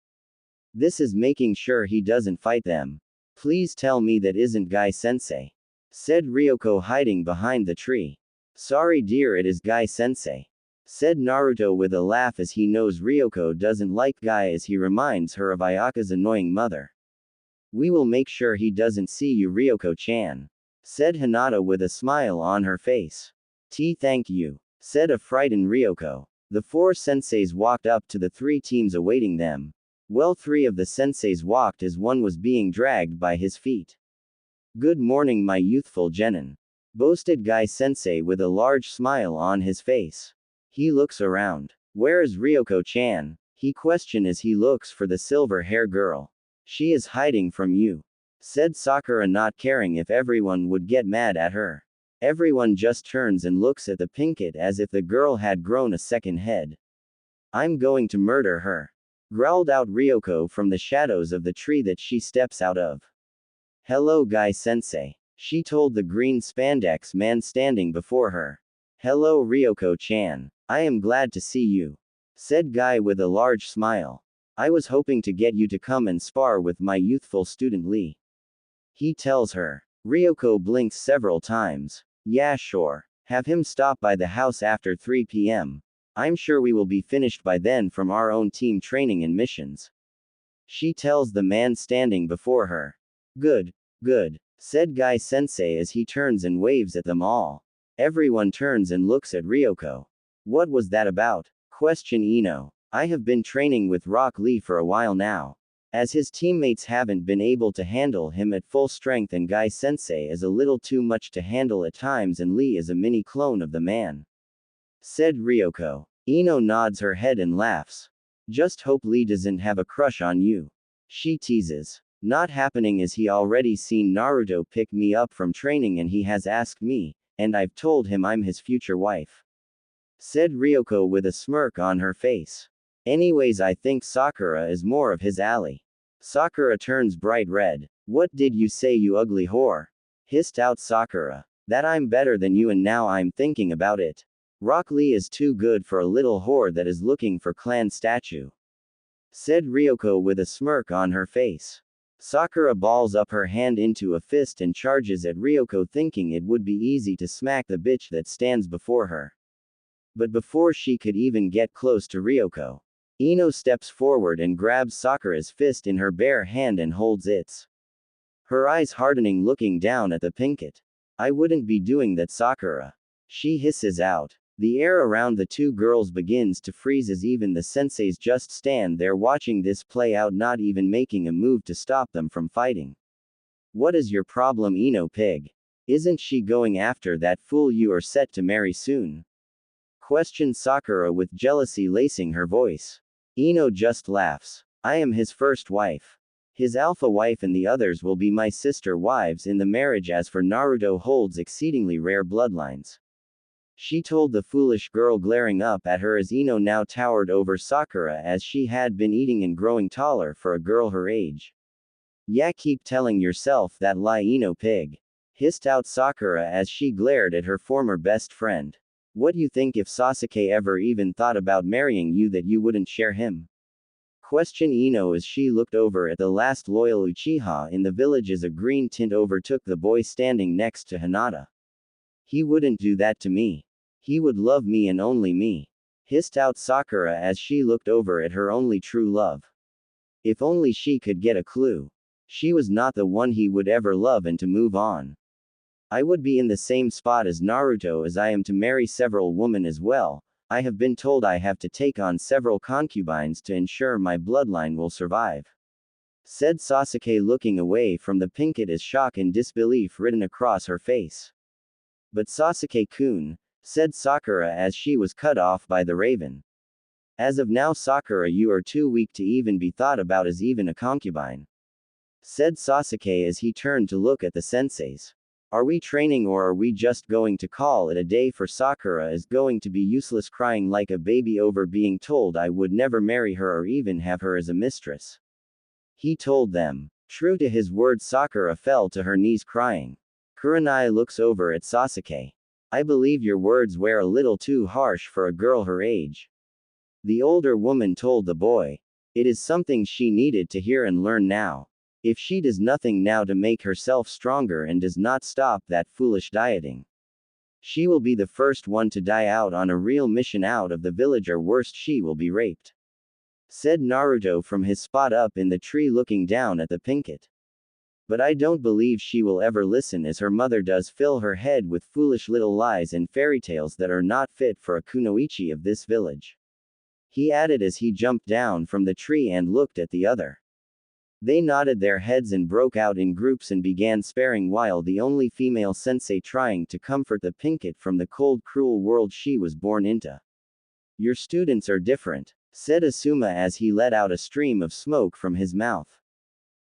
This is making sure he doesn't fight them. Please tell me that isn't Guy Sensei. Said Ryoko hiding behind the tree. Sorry dear, it is Guy Sensei. Said Naruto with a laugh as he knows Ryoko doesn't like Guy as he reminds her of Ayaka's annoying mother. We will make sure he doesn't see you, Ryoko-chan. Said Hinata with a smile on her face. Thank you. Said a frightened Ryoko. The 4 senseis walked up to the 3 teams awaiting them. Well, 3 of the senseis walked as one was being dragged by his feet. Good morning, my youthful genin. Boasted Guy Sensei with a large smile on his face. He looks around. Where is Ryoko-chan? He questions as he looks for the silver hair girl. She is hiding from you, said Sakura, not caring if everyone would get mad at her. Everyone just turns and looks at the pinkett as if the girl had grown a second head. I'm going to murder her, growled out Ryoko from the shadows of the tree that she steps out of. Hello, Guy Sensei, she told the green spandex man standing before her. Hello, Ryoko-chan. I am glad to see you, said Guy with a large smile. I was hoping to get you to come and spar with my youthful student Lee, he tells her. Ryoko blinks several times. Yeah, sure. Have him stop by the house after 3 p.m. I'm sure we will be finished by then from our own team training and missions, she tells the man standing before her. Good, good, said Guy Sensei as he turns and waves at them all. Everyone turns and looks at Ryoko. What was that about? Question Ino. I have been training with Rock Lee for a while now, as his teammates haven't been able to handle him at full strength, and Guy Sensei is a little too much to handle at times, and Lee is a mini clone of the man, said Ryoko. Ino nods her head and laughs. Just hope Lee doesn't have a crush on you, she teases. Not happening, as he already seen Naruto pick me up from training and he has asked me, and I've told him I'm his future wife, said Ryoko with a smirk on her face. Anyways, I think Sakura is more of his alley. Sakura turns bright red. What did you say, you ugly whore? Hissed out Sakura. That I'm better than you, and now I'm thinking about it. Rock Lee is too good for a little whore that is looking for clan statue, said Ryoko with a smirk on her face. Sakura balls up her hand into a fist and charges at Ryoko, thinking it would be easy to smack the bitch that stands before her. But before she could even get close to Ryoko, Ino steps forward and grabs Sakura's fist in her bare hand and holds its. Her eyes hardening, looking down at the pinkett. I wouldn't be doing that, Sakura, she hisses out. The air around the two girls begins to freeze as even the senseis just stand there watching this play out, not even making a move to stop them from fighting. What is your problem, Ino pig? Isn't she going after that fool you are set to marry soon? Questioned Sakura with jealousy lacing her voice. Ino just laughs. I am his first wife, his alpha wife, and the others will be my sister wives in the marriage. As for Naruto, holds exceedingly rare bloodlines, she told the foolish girl, glaring up at her as Ino now towered over Sakura as she had been eating and growing taller for a girl her age. Yeah, keep telling yourself that lie, Ino pig, hissed out Sakura as she glared at her former best friend. What you think, if Sasuke ever even thought about marrying you, that you wouldn't share him? Questioned Ino as she looked over at the last loyal Uchiha in the village as a green tint overtook the boy standing next to Hinata. He wouldn't do that to me. He would love me and only me, hissed out Sakura as she looked over at her only true love. If only she could get a clue. She was not the one he would ever love and to move on. I would be in the same spot as Naruto, as I am to marry several women as well. I have been told I have to take on several concubines to ensure my bloodline will survive, said Sasuke, looking away from the pinkett as shock and disbelief written across her face. But Sasuke-kun, said Sakura as she was cut off by the raven. As of now, Sakura, you are too weak to even be thought about as even a concubine, said Sasuke as he turned to look at the senseis. Are we training, or are we just going to call it a day? For Sakura is going to be useless, crying like a baby over being told I would never marry her or even have her as a mistress, he told them. True to his word, Sakura fell to her knees crying. Kurenai looks over at Sasuke. I believe your words were a little too harsh for a girl her age, the older woman told the boy. It is something she needed to hear and learn now. If she does nothing now to make herself stronger and does not stop that foolish dieting, she will be the first one to die out on a real mission out of the village, or worst, she will be raped, said Naruto from his spot up in the tree, looking down at the pinkett. But I don't believe she will ever listen, as her mother does fill her head with foolish little lies and fairy tales that are not fit for a kunoichi of this village, he added as he jumped down from the tree and looked at the other They nodded their heads and broke out in groups and began sparring while the only female sensei trying to comfort the pinkett from the cold cruel world she was born into. Your students are different, said Asuma as he let out a stream of smoke from his mouth.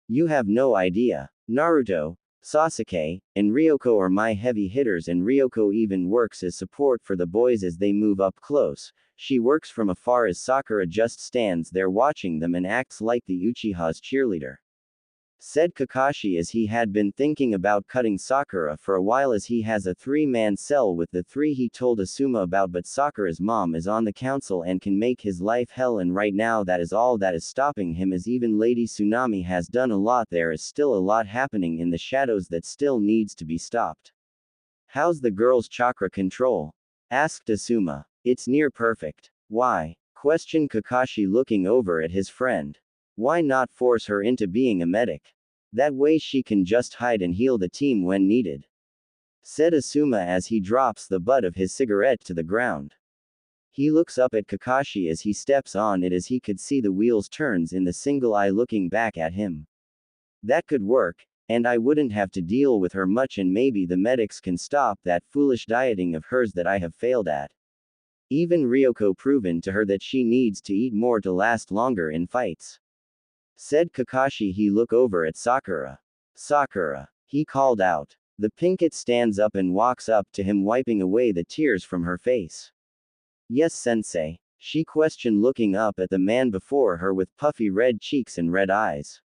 You have no idea. Naruto, Sasuke, and Ryoko are my heavy hitters, and Ryoko even works as support for the boys as they move up close. She works from afar as Sakura just stands there watching them and acts like the Uchiha's cheerleader. Said Kakashi as he had been thinking about cutting Sakura for a while as he has a three-man cell with the three he told Asuma about, but Sakura's mom is on the council and can make his life hell, and right now that is all that is stopping him, as even Lady Tsunami has done a lot. There is still a lot happening in the shadows that still needs to be stopped. How's the girl's chakra control? Asked Asuma. It's near perfect. Why? Questioned Kakashi looking over at his friend. Why not force her into being a medic? That way she can just hide and heal the team when needed. Said Asuma as he drops the butt of his cigarette to the ground. He looks up at Kakashi as he steps on it, as he could see the wheels turns in the single eye looking back at him. That could work, and I wouldn't have to deal with her much, and maybe the medics can stop that foolish dieting of hers that I have failed at. Even Ryoko proven to her that she needs to eat more to last longer in fights. Said Kakashi. He look over at Sakura. Sakura, he called out. The pinkett stands up and walks up to him, wiping away the tears from her face. Yes, sensei, she questioned, looking up at the man before her with puffy red cheeks and red eyes.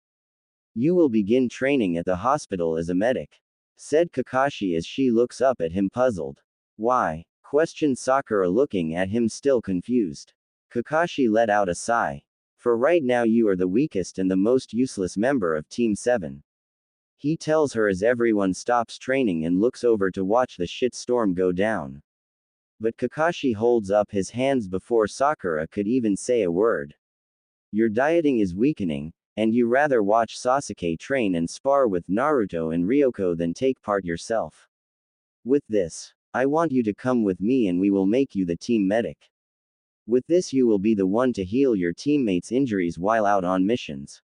You will begin training at the hospital as a medic, said Kakashi as she looks up at him puzzled. Why? Questioned Sakura looking at him still confused. Kakashi let out a sigh. For right now you are the weakest and the most useless member of Team 7. He tells her as everyone stops training and looks over to watch the shitstorm go down. But Kakashi holds up his hands before Sakura could even say a word. Your dieting is weakening, and you rather watch Sasuke train and spar with Naruto and Ryoko than take part yourself. With this, I want you to come with me and we will make you the team medic. With this you will be the one to heal your teammates' injuries while out on missions.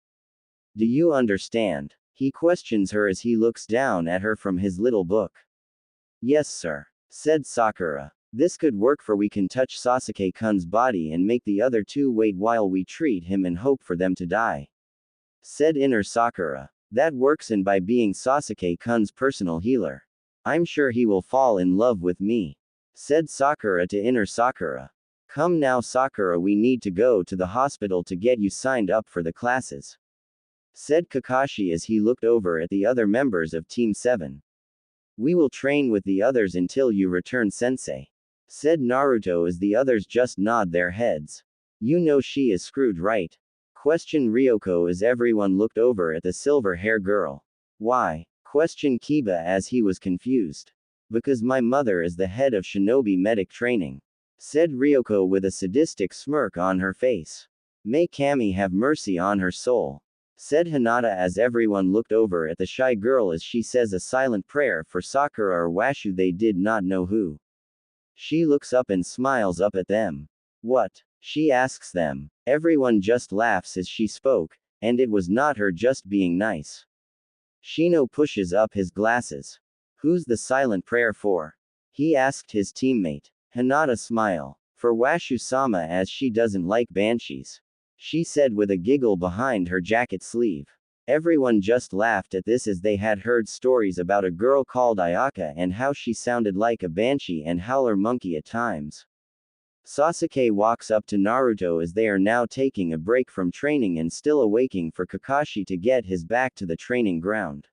Do you understand? He questions her as he looks down at her from his little book. Yes, sir, said Sakura. This could work, for we can touch Sasuke-kun's body and make the other two wait while we treat him and hope for them to die. Said inner Sakura. That works, and by being Sasuke-kun's personal healer, I'm sure he will fall in love with me. Said Sakura to inner Sakura. Come now, Sakura, we need to go to the hospital to get you signed up for the classes. Said Kakashi as he looked over at the other members of Team 7. We will train with the others until you return, sensei. Said Naruto as the others just nod their heads. You know she is screwed, right? Questioned Ryoko as everyone looked over at the silver hair girl. Why? Questioned Kiba as he was confused. Because my mother is the head of shinobi medic training. Said Ryoko with a sadistic smirk on her face. May Kami have mercy on her soul. Said Hinata as everyone looked over at the shy girl as she says a silent prayer for Sakura or Washu, they did not know who. She looks up and smiles up at them. What? She asks them. Everyone just laughs as she spoke, and it was not her just being nice. Shino pushes up his glasses. Who's the silent prayer for? He asked his teammate. Hinata smile. For Washu-sama, as she doesn't like banshees. She said with a giggle behind her jacket sleeve. Everyone just laughed at this as they had heard stories about a girl called Ayaka and how she sounded like a banshee and howler monkey at times. Sasuke walks up to Naruto as they are now taking a break from training and still awaiting for Kakashi to get his back to the training ground.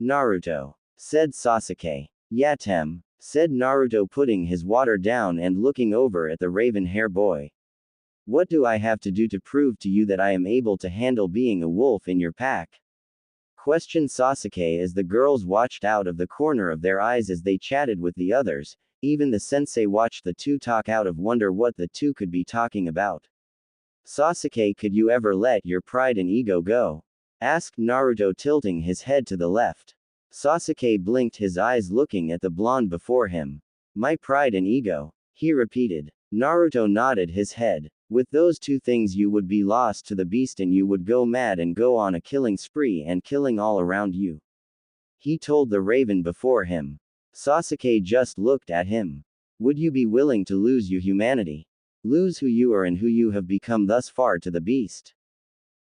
Naruto, said Sasuke. Yatem, said Naruto, putting his water down and looking over at the raven hair boy. What do I have to do to prove to you that I am able to handle being a wolf in your pack? Questioned Sasuke as the girls watched out of the corner of their eyes as they chatted with the others. Even the sensei watched the two talk out of wonder what the two could be talking about. Sasuke, could you ever let your pride and ego go? Asked Naruto, tilting his head to the left. Sasuke blinked his eyes looking at the blonde before him. My pride and ego, he repeated. Naruto nodded his head. With those two things you would be lost to the beast and you would go mad and go on a killing spree and killing all around you. He told the raven before him. Sasuke just looked at him. Would you be willing to lose your humanity? Lose who you are and who you have become thus far to the beast?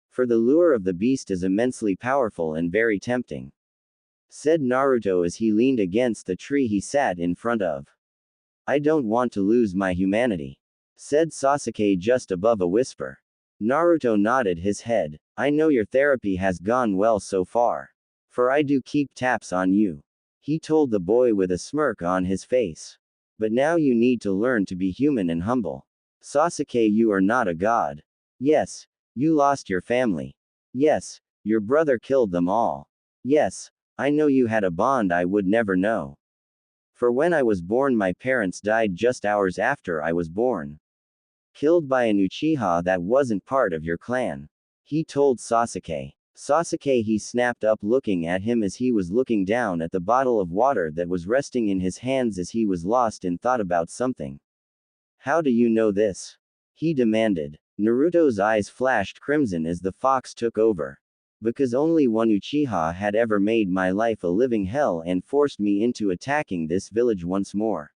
For the lure of the beast is immensely powerful and very tempting. Said Naruto as he leaned against the tree he sat in front of. I don't want to lose my humanity. Said Sasuke just above a whisper. Naruto nodded his head. I know your therapy has gone well so far. For I do keep taps on you. He told the boy with a smirk on his face. But now you need to learn to be human and humble. Sasuke, you are not a god. Yes, you lost your family. Yes, your brother killed them all. Yes, I know you had a bond I would never know. For when I was born my parents died just hours after I was born. Killed by an Uchiha that wasn't part of your clan. He told Sasuke. Sasuke, he snapped up looking at him as he was looking down at the bottle of water that was resting in his hands as he was lost in thought about something. How do you know this? He demanded. Naruto's eyes flashed crimson as the fox took over. Because only one Uchiha had ever made my life a living hell and forced me into attacking this village once more.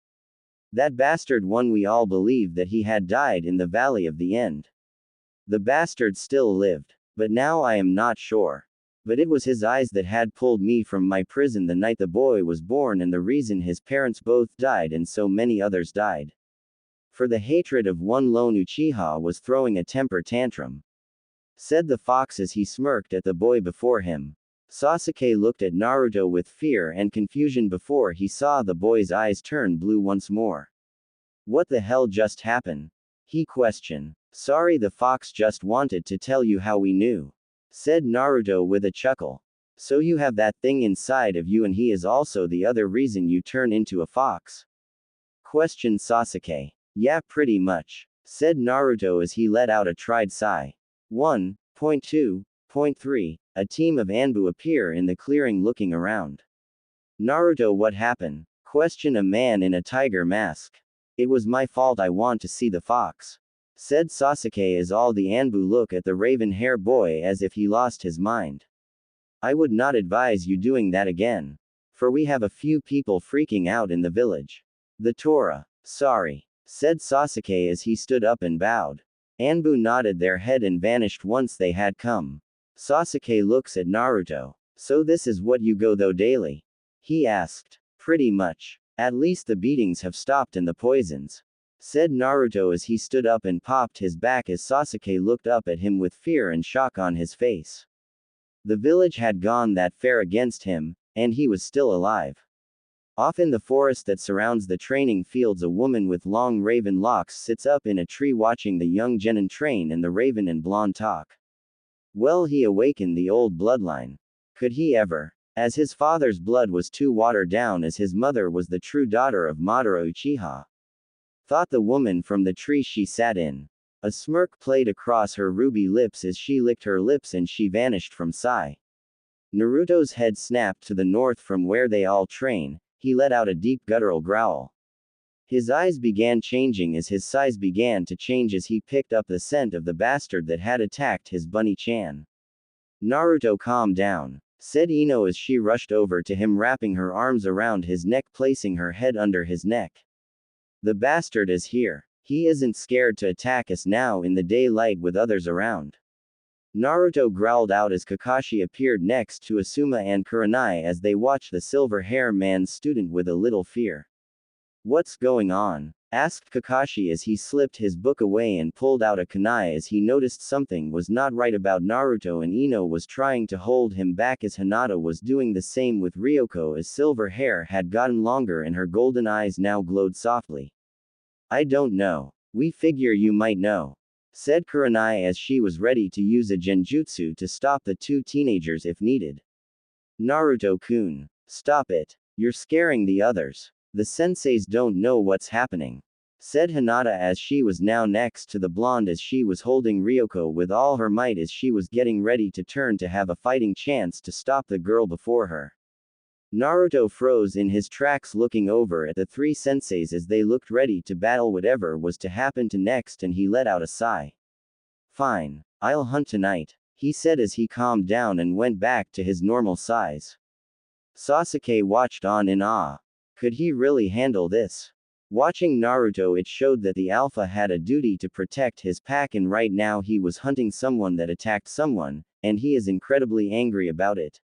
That bastard one, we all believed that he had died in the Valley of the End. The bastard still lived. But now I am not sure. But it was his eyes that had pulled me from my prison the night the boy was born and the reason his parents both died and so many others died. For the hatred of one lone Uchiha was throwing a temper tantrum. Said the fox as he smirked at the boy before him. Sasuke looked at Naruto with fear and confusion before he saw the boy's eyes turn blue once more. What the hell just happened? He questioned. Sorry, the fox just wanted to tell you how we knew. Said Naruto with a chuckle. So you have that thing inside of you and he is also the other reason you turn into a fox? Questioned Sasuke. Yeah, pretty much. Said Naruto as he let out a tried sigh. 1.2.3. A team of Anbu appear in the clearing looking around. Naruto, what happened? Questioned a man in a tiger mask. It was my fault, I want to see the fox. Said Sasuke as all the Anbu look at the raven hair boy as if he lost his mind. I would not advise you doing that again. For we have a few people freaking out in the village. The Tora. Sorry. Said Sasuke as he stood up and bowed. Anbu nodded their head and vanished once they had come. Sasuke looks at Naruto. So this is what you go though daily? He asked. Pretty much. At least the beatings have stopped and the poisons. Said Naruto as he stood up and popped his back as Sasuke looked up at him with fear and shock on his face. The village had gone that far against him, and he was still alive. Off in the forest that surrounds the training fields, a woman with long raven locks sits up in a tree watching the young genin train and the raven and blonde talk. Well, he awakened the old bloodline. Could he ever? As his father's blood was too watered down, as his mother was the true daughter of Madara Uchiha. Thought the woman from the tree she sat in. A smirk played across her ruby lips as she licked her lips and she vanished from sight. Naruto's head snapped to the north from where they all train. He let out a deep guttural growl. His eyes began changing as his size began to change as he picked up the scent of the bastard that had attacked his bunny-chan. Naruto, calm down. Said Ino as she rushed over to him, wrapping her arms around his neck, placing her head under his neck. The bastard is here. He isn't scared to attack us now in the daylight with others around. Naruto growled out as Kakashi appeared next to Asuma and Kurenai as they watched the silver hair man's student with a little fear. What's going on? Asked Kakashi as he slipped his book away and pulled out a kunai as he noticed something was not right about Naruto and Ino was trying to hold him back as Hinata was doing the same with Ryoko as silver hair had gotten longer and her golden eyes now glowed softly. I don't know. We figure you might know. Said Kurenai as she was ready to use a genjutsu to stop the two teenagers if needed. Naruto-kun. Stop it. You're scaring the others. The senseis don't know what's happening. Said Hinata as she was now next to the blonde as she was holding Ryoko with all her might as she was getting ready to turn to have a fighting chance to stop the girl before her. Naruto froze in his tracks looking over at the three senseis as they looked ready to battle whatever was to happen to next, and he let out a sigh. Fine. I'll hunt tonight, he said as he calmed down and went back to his normal size. Sasuke watched on in awe. Could he really handle this? Watching Naruto, it showed that the Alpha had a duty to protect his pack, and right now he was hunting someone that attacked someone, and he is incredibly angry about it.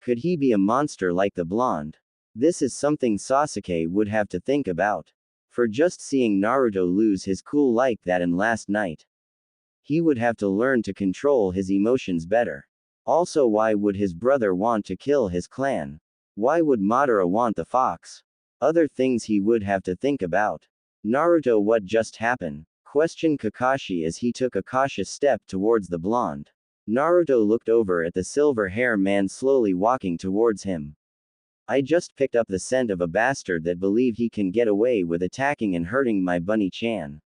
Could he be a monster like the blonde? This is something Sasuke would have to think about. For just seeing Naruto lose his cool like that in last night, he would have to learn to control his emotions better. Also, why would his brother want to kill his clan? Why would Madara want the fox? Other things he would have to think about. Naruto, what just happened? Questioned Kakashi as he took a cautious step towards the blonde. Naruto looked over at the silver hair man slowly walking towards him. I just picked up the scent of a bastard that believe he can get away with attacking and hurting my bunny-chan.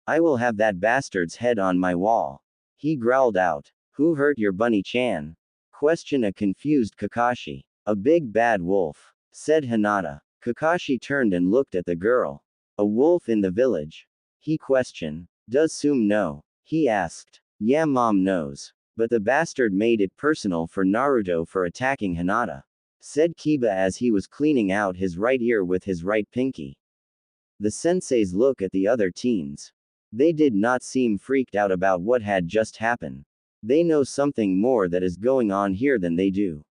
I will have that bastard's head on my wall. He growled out. Who hurt your bunny-chan? Questioned a confused Kakashi. A big bad wolf, said Hinata. Kakashi turned and looked at the girl. A wolf in the village? He questioned. Does Sum know? He asked. Yeah, mom knows. But the bastard made it personal for Naruto for attacking Hinata, said Kiba as he was cleaning out his right ear with his right pinky. The senseis look at the other teens. They did not seem freaked out about what had just happened. They know something more that is going on here than they do.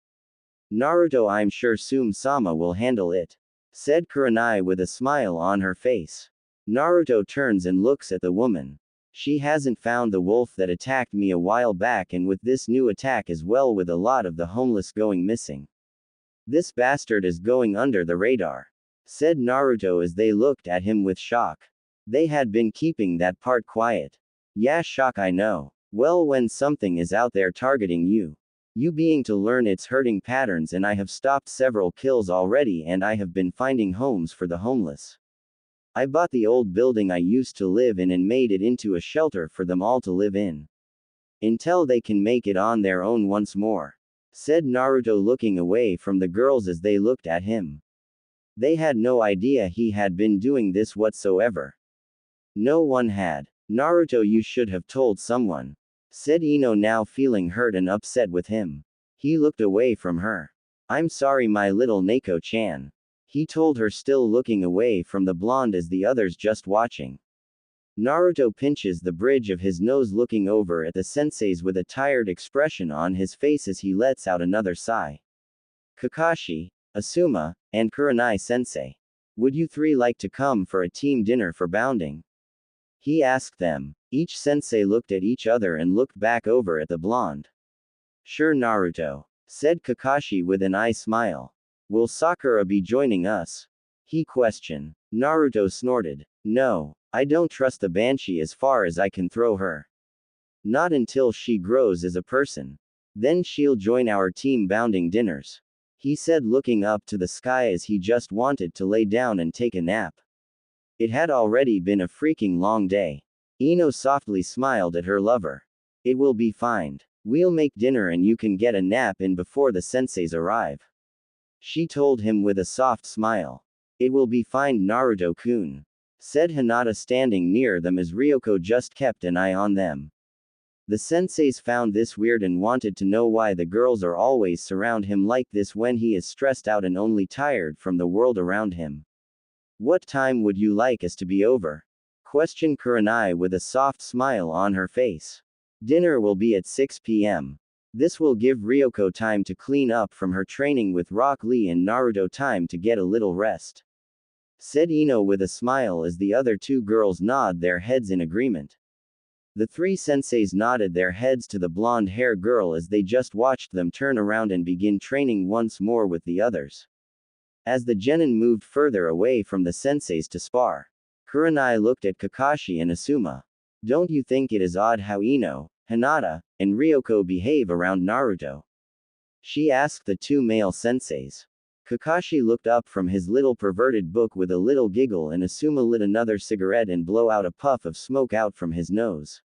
Naruto, I'm sure Sum-sama will handle it, said Kurenai with a smile on her face. Naruto turns and looks at the woman. She hasn't found the wolf that attacked me a while back, and with this new attack as well, with a lot of the homeless going missing. This bastard is going under the radar, said Naruto as they looked at him with shock. They had been keeping that part quiet. Yeah, shock, I know. Well, when something is out there targeting you being to learn its hurting patterns, and I have stopped several kills already, and I have been finding homes for the homeless. I bought the old building I used to live in and made it into a shelter for them all to live in. Until they can make it on their own once more, said Naruto, looking away from the girls as they looked at him. They had no idea he had been doing this whatsoever. No one had. Naruto, you should have told someone, said Ino, now feeling hurt and upset with him. He looked away from her. I'm sorry, my little Neko-chan, he told her, still looking away from the blonde as the others just watching. Naruto pinches the bridge of his nose, looking over at the senseis with a tired expression on his face as he lets out another sigh. Kakashi, Asuma, and Kurenai sensei, would you three like to come for a team dinner for bounding? He asked them. Each sensei looked at each other and looked back over at the blonde. Sure, Naruto, said Kakashi with an eye smile. Will Sakura be joining us? He questioned. Naruto snorted. No, I don't trust the Banshee as far as I can throw her. Not until she grows as a person. Then she'll join our team bounding dinners, he said, looking up to the sky as he just wanted to lay down and take a nap. It had already been a freaking long day. Ino softly smiled at her lover. It will be fine. We'll make dinner and you can get a nap in before the senseis arrive, she told him with a soft smile. It will be fine, Naruto-kun, said Hinata, standing near them as Ryoko just kept an eye on them. The senseis found this weird and wanted to know why the girls are always surround him like this when he is stressed out and only tired from the world around him. What time would you like us to be over? Questioned Kurenai with a soft smile on her face. Dinner will be at 6 p.m. This will give Ryoko time to clean up from her training with Rock Lee and Naruto time to get a little rest, said Ino with a smile as the other two girls nod their heads in agreement. The three senseis nodded their heads to the blonde-haired girl as they just watched them turn around and begin training once more with the others. As the genin moved further away from the senseis to spar, Kurenai looked at Kakashi and Asuma. Don't you think it is odd how Ino, Hinata, and Ryoko behave around Naruto? She asked the two male senseis. Kakashi looked up from his little perverted book with a little giggle, and Asuma lit another cigarette and blow out a puff of smoke out from his nose.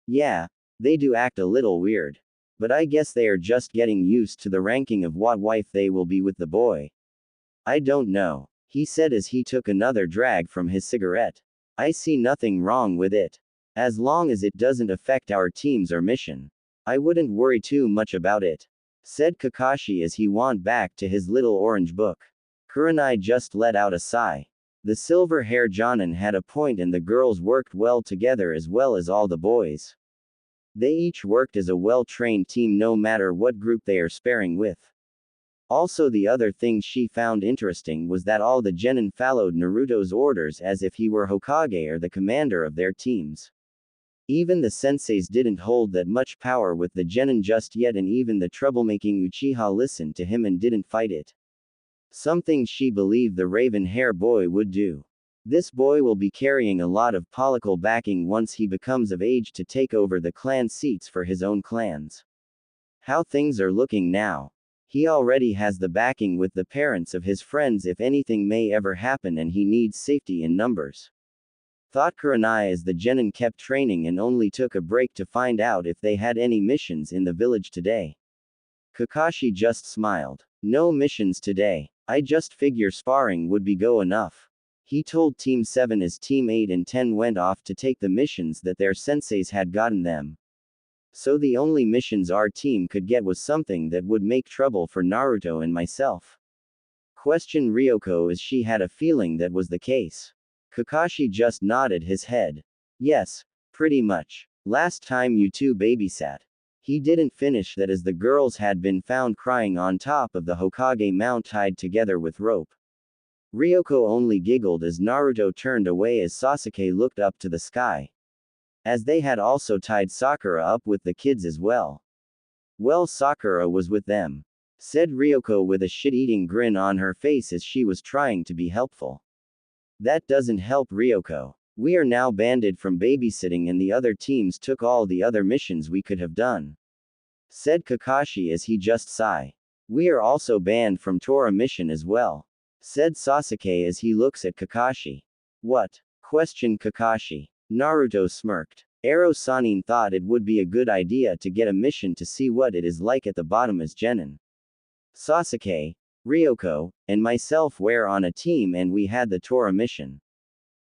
Yeah, they do act a little weird. But I guess they are just getting used to the ranking of what wife they will be with the boy. I don't know, he said as he took another drag from his cigarette. I see nothing wrong with it. As long as it doesn't affect our teams or mission. I wouldn't worry too much about it, said Kakashi as he went back to his little orange book. Kurenai just let out a sigh. The silver-haired Jonin had a point and the girls worked well together as well as all the boys. They each worked as a well-trained team no matter what group they are sparring with. Also the other thing she found interesting was that all the genin followed Naruto's orders as if he were Hokage or the commander of their teams. Even the senseis didn't hold that much power with the genin just yet and even the troublemaking Uchiha listened to him and didn't fight it. Something she believed the raven hair boy would do. This boy will be carrying a lot of political backing once he becomes of age to take over the clan seats for his own clans. How things are looking now. He already has the backing with the parents of his friends if anything may ever happen and he needs safety in numbers. Thought Kurenai as the genin kept training and only took a break to find out if they had any missions in the village today. Kakashi just smiled. No missions today. I just figure sparring would be go enough. He told Team 7 as Team 8 and 10 went off to take the missions that their senseis had gotten them. So the only missions our team could get was something that would make trouble for Naruto and myself. Questioned Ryoko as she had a feeling that was the case. Kakashi just nodded his head. Yes, pretty much. Last time you two babysat. He didn't finish that as the girls had been found crying on top of the Hokage mount tied together with rope. Ryoko only giggled as Naruto turned away as Sasuke looked up to the sky. As they had also tied Sakura up with the kids as well. Well, Sakura was with them, said Ryoko with a shit-eating grin on her face as she was trying to be helpful. That doesn't help, Ryoko. We are now banned from babysitting and the other teams took all the other missions we could have done, said Kakashi as he just sighed. We are also banned from Tora mission as well, said Sasuke as he looks at Kakashi. What? Questioned Kakashi. Naruto smirked. Ero Sanin thought it would be a good idea to get a mission to see what it is like at the bottom as genin. Sasuke, Ryoko, and myself were on a team and we had the Tora mission.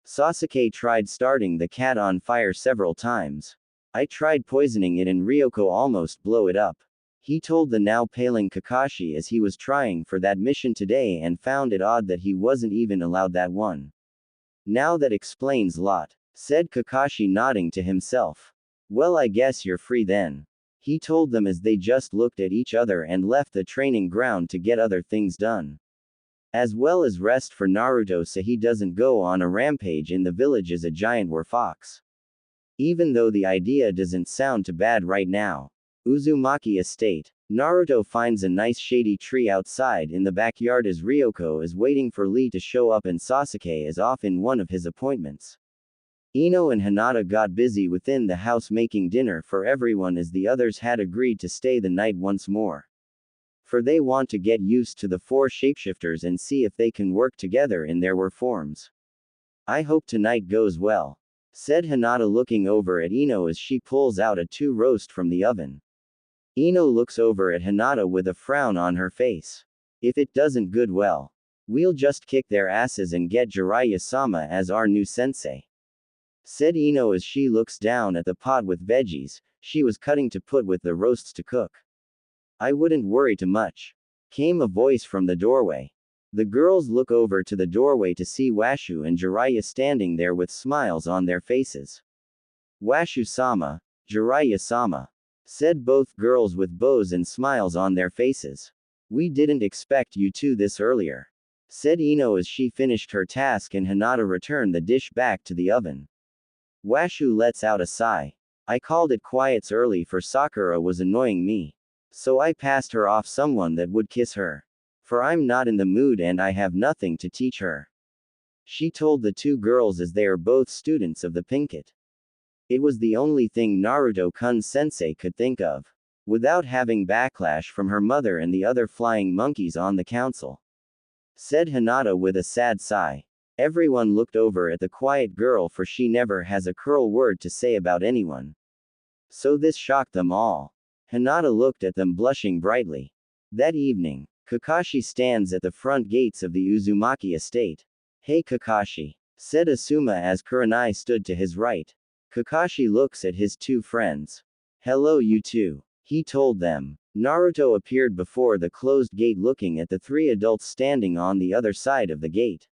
Sasuke tried starting the cat on fire several times. I tried poisoning it and Ryoko almost blew it up. He told the now paling Kakashi as he was trying for that mission today and found it odd that he wasn't even allowed that one. Now that explains lot, said Kakashi nodding to himself. Well, I guess you're free then. He told them as they just looked at each other and left the training ground to get other things done. As well as rest for Naruto so he doesn't go on a rampage in the village as a giant Werefox. Even though the idea doesn't sound too bad right now. Uzumaki Estate. Naruto finds a nice shady tree outside in the backyard as Ryoko is waiting for Lee to show up and Sasuke is off in one of his appointments. Ino and Hinata got busy within the house making dinner for everyone as the others had agreed to stay the night once more. For they want to get used to the 4 shapeshifters and see if they can work together in their forms. I hope tonight goes well, said Hinata looking over at Ino as she pulls out a 2 roast from the oven. Ino looks over at Hinata with a frown on her face. If it doesn't good well, we'll just kick their asses and get Jiraiya-sama as our new sensei, said Ino as she looks down at the pot with veggies she was cutting to put with the roasts to cook. I wouldn't worry too much, came a voice from the doorway. The girls look over to the doorway to see Washu and Jiraiya standing there with smiles on their faces. Washu-sama, Jiraiya-sama, said both girls with bows and smiles on their faces. We didn't expect you two this earlier, said Ino as she finished her task and Hinata returned the dish back to the oven. Washu lets out a sigh. I called it quiets early for Sakura was annoying me. So I passed her off someone that would kiss her. For I'm not in the mood and I have nothing to teach her, she told the 2 girls as they are both students of the Pinkett. It was the only thing Naruto-kun sensei could think of, without having backlash from her mother and the other flying monkeys on the council, said Hinata with a sad sigh. Everyone looked over at the quiet girl for she never has a curl word to say about anyone. So this shocked them all. Hinata looked at them blushing brightly. That evening, Kakashi stands at the front gates of the Uzumaki estate. Hey Kakashi, said Asuma as Kurenai stood to his right. Kakashi looks at his two friends. Hello you two, he told them. Naruto appeared before the closed gate looking at the three adults standing on the other side of the gate.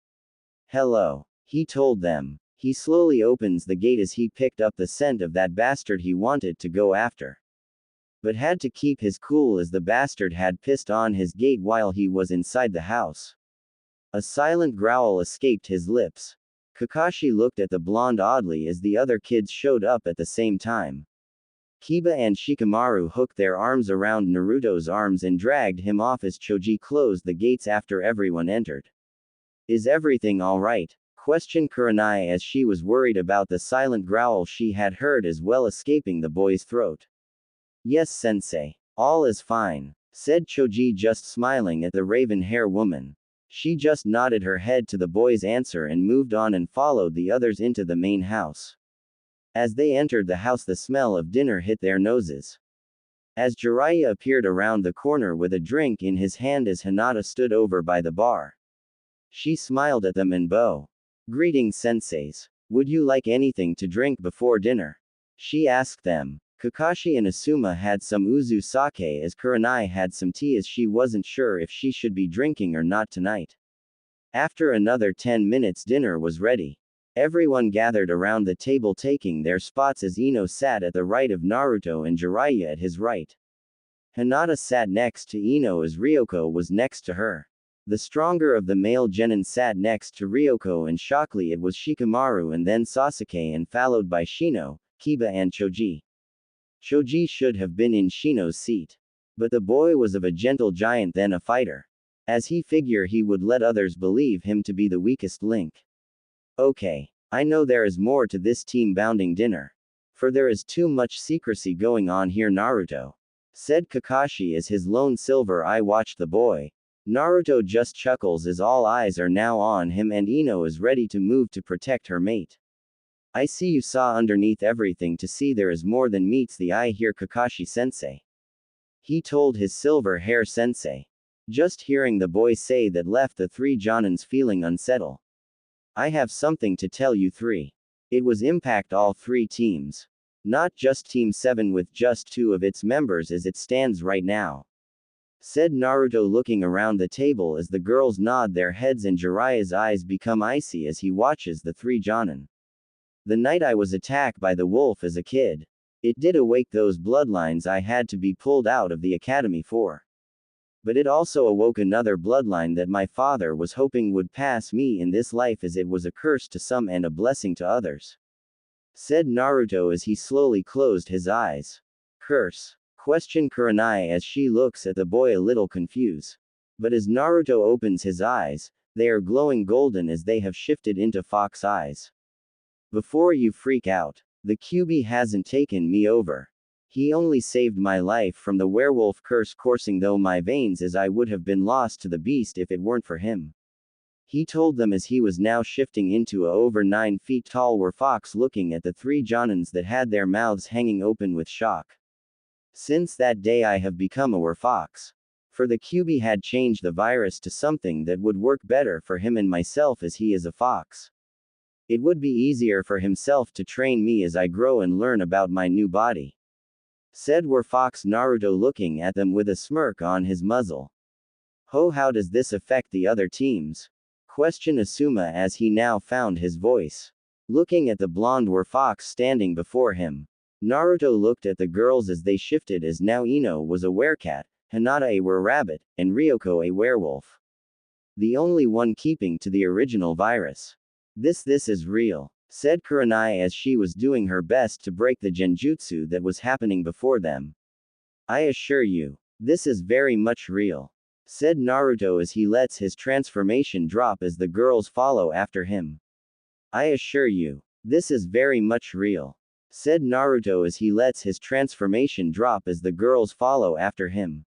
Hello, he told them. He slowly opens the gate as he picked up the scent of that bastard he wanted to go after, but had to keep his cool as the bastard had pissed on his gate while he was inside the house. A silent growl escaped his lips. Kakashi looked at the blonde oddly as the other kids showed up at the same time. Kiba and Shikamaru hooked their arms around Naruto's arms and dragged him off as Choji closed the gates after everyone entered. Is everything alright? Questioned Kurenai as she was worried about the silent growl she had heard as well escaping the boy's throat. Yes sensei. All is fine, said Choji just smiling at the raven hair woman. She just nodded her head to the boy's answer and moved on and followed the others into the main house. As they entered the house the smell of dinner hit their noses. As Jiraiya appeared around the corner with a drink in his hand as Hinata stood over by the bar. She smiled at them and bowed. Greetings senseis. Would you like anything to drink before dinner? She asked them. Kakashi and Asuma had some uzu sake as Kurenai had some tea as she wasn't sure if she should be drinking or not tonight. After another 10 minutes dinner was ready. Everyone gathered around the table taking their spots as Ino sat at the right of Naruto and Jiraiya at his right. Hinata sat next to Ino as Ryoko was next to her. The stronger of the male genin sat next to Ryoko and Shockley it was Shikamaru and then Sasuke and followed by Shino, Kiba and Choji. Choji should have been in Shino's seat. But the boy was of a gentle giant than a fighter. As he figured he would let others believe him to be the weakest link. Okay, I know there is more to this team-bounding dinner. For there is too much secrecy going on here Naruto. Said Kakashi as his lone silver eye watched the boy. Naruto just chuckles as all eyes are now on him and Ino is ready to move to protect her mate. I see you saw underneath everything to see there is more than meets the eye here Kakashi-sensei. He told his silver hair sensei. Just hearing the boy say that left the three Jonins feeling unsettled. I have something to tell you three. It was impact all three teams. Not just Team 7 with just 2 of its members as it stands right now. Said Naruto looking around the table as the girls nod their heads and Jiraiya's eyes become icy as he watches the three Jonin. The night I was attacked by the wolf as a kid. It did awake those bloodlines I had to be pulled out of the academy for. But it also awoke another bloodline that my father was hoping would pass me in this life as it was a curse to some and a blessing to others. Said Naruto as he slowly closed his eyes. Curse? Questioned Kurenai as she looks at the boy a little confused. But as Naruto opens his eyes, they are glowing golden as they have shifted into fox eyes. Before you freak out, the QB hasn't taken me over. He only saved my life from the werewolf curse coursing through my veins as I would have been lost to the beast if it weren't for him. He told them as he was now shifting into a over 9 feet tall Werefox looking at the three Jonins that had their mouths hanging open with shock. Since that day I have become a Werefox. For the QB had changed the virus to something that would work better for him and myself as he is a fox. It would be easier for himself to train me as I grow and learn about my new body. Said Werefox Naruto looking at them with a smirk on his muzzle. How does this affect the other teams? Questioned Asuma as he now found his voice. Looking at the blonde Werefox standing before him. Naruto looked at the girls as they shifted as now Ino was a werecat, Hinata a were-rabbit, and Ryoko a werewolf. The only one keeping to the original virus. This is real, said Kurenai as she was doing her best to break the genjutsu that was happening before them. I assure you, this is very much real, said Naruto as he lets his transformation drop as the girls follow after him. I assure you, this is very much real, said Naruto as he lets his transformation drop as the girls follow after him.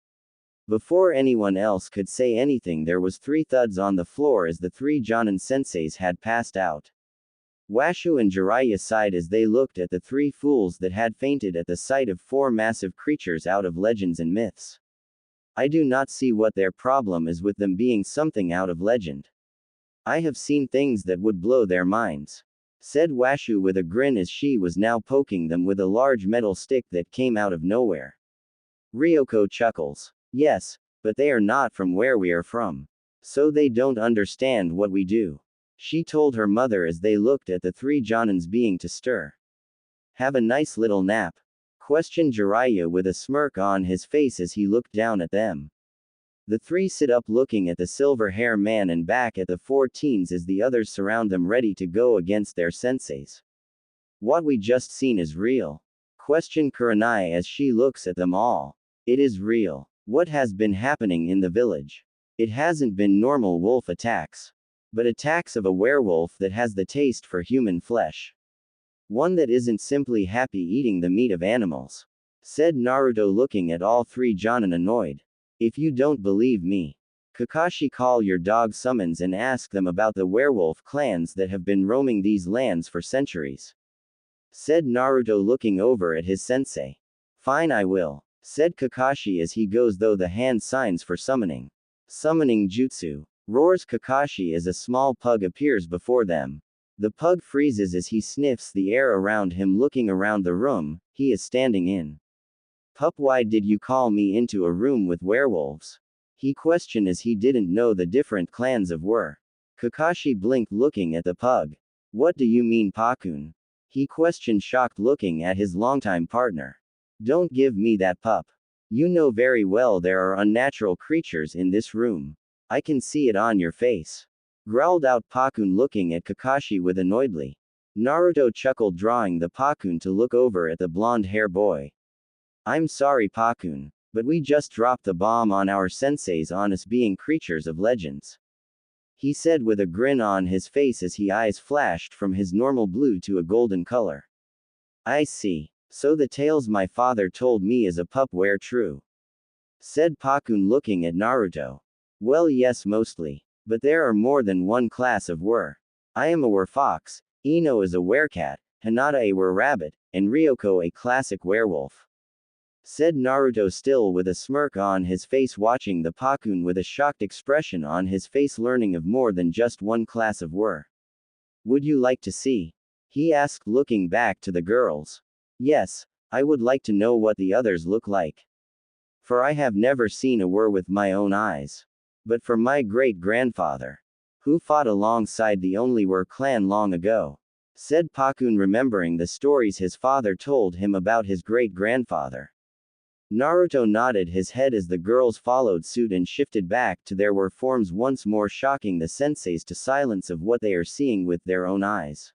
Before anyone else could say anything there was 3 thuds on the floor as the 3 Jonin senseis had passed out. Washu and Jiraiya sighed as they looked at the three fools that had fainted at the sight of four massive creatures out of legends and myths. I do not see what their problem is with them being something out of legend. I have seen things that would blow their minds, said Washu with a grin as she was now poking them with a large metal stick that came out of nowhere. Ryoko chuckles. Yes, but they are not from where we are from. So they don't understand what we do, she told her mother as they looked at the three Jonins being to stir. Have a nice little nap? Questioned Jiraiya with a smirk on his face as he looked down at them. The three sit up looking at the silver hair man and back at the four teens as the others surround them ready to go against their senseis. What we just seen is real? Questioned Kurenai as she looks at them all. It is real. What has been happening in the village? It hasn't been normal wolf attacks, but attacks of a werewolf that has the taste for human flesh. One that isn't simply happy eating the meat of animals, said Naruto looking at all three Jonin annoyed. If you don't believe me, Kakashi, call your dog summons and ask them about the werewolf clans that have been roaming these lands for centuries, said Naruto looking over at his sensei. Fine, I will, said Kakashi as he goes through the hand signs for summoning. Summoning jutsu, roars Kakashi as a small pug appears before them. The pug freezes as he sniffs the air around him, looking around the room he is standing in. Pup, why did you call me into a room with werewolves? He questioned as he didn't know the different clans of were. Kakashi blinked looking at the pug. What do you mean, Pakun? He questioned, shocked looking at his longtime partner. Don't give me that pup. You know very well there are unnatural creatures in this room. I can see it on your face, growled out Pakun looking at Kakashi with annoyedly. Naruto chuckled, drawing the Pakun to look over at the blonde hair boy. I'm sorry, Pakun, but we just dropped the bomb on our senseis on us being creatures of legends, he said with a grin on his face as his eyes flashed from his normal blue to a golden color. I see. So the tales my father told me as a pup were true, said Pakun looking at Naruto. Well, yes, mostly. But there are more than one class of were. I am a werefox, Ino is a werecat, Hinata a were-rabbit, and Ryoko a classic werewolf, said Naruto, still with a smirk on his face, watching the Pakun with a shocked expression on his face, learning of more than just one class of were. Would you like to see? He asked, looking back to the girls. Yes, I would like to know what the others look like. For I have never seen a were with my own eyes. But for my great-grandfather, who fought alongside the only were clan long ago, said Pakun, remembering the stories his father told him about his great-grandfather. Naruto nodded his head as the girls followed suit and shifted back to their were forms, once more shocking the senseis to silence of what they are seeing with their own eyes.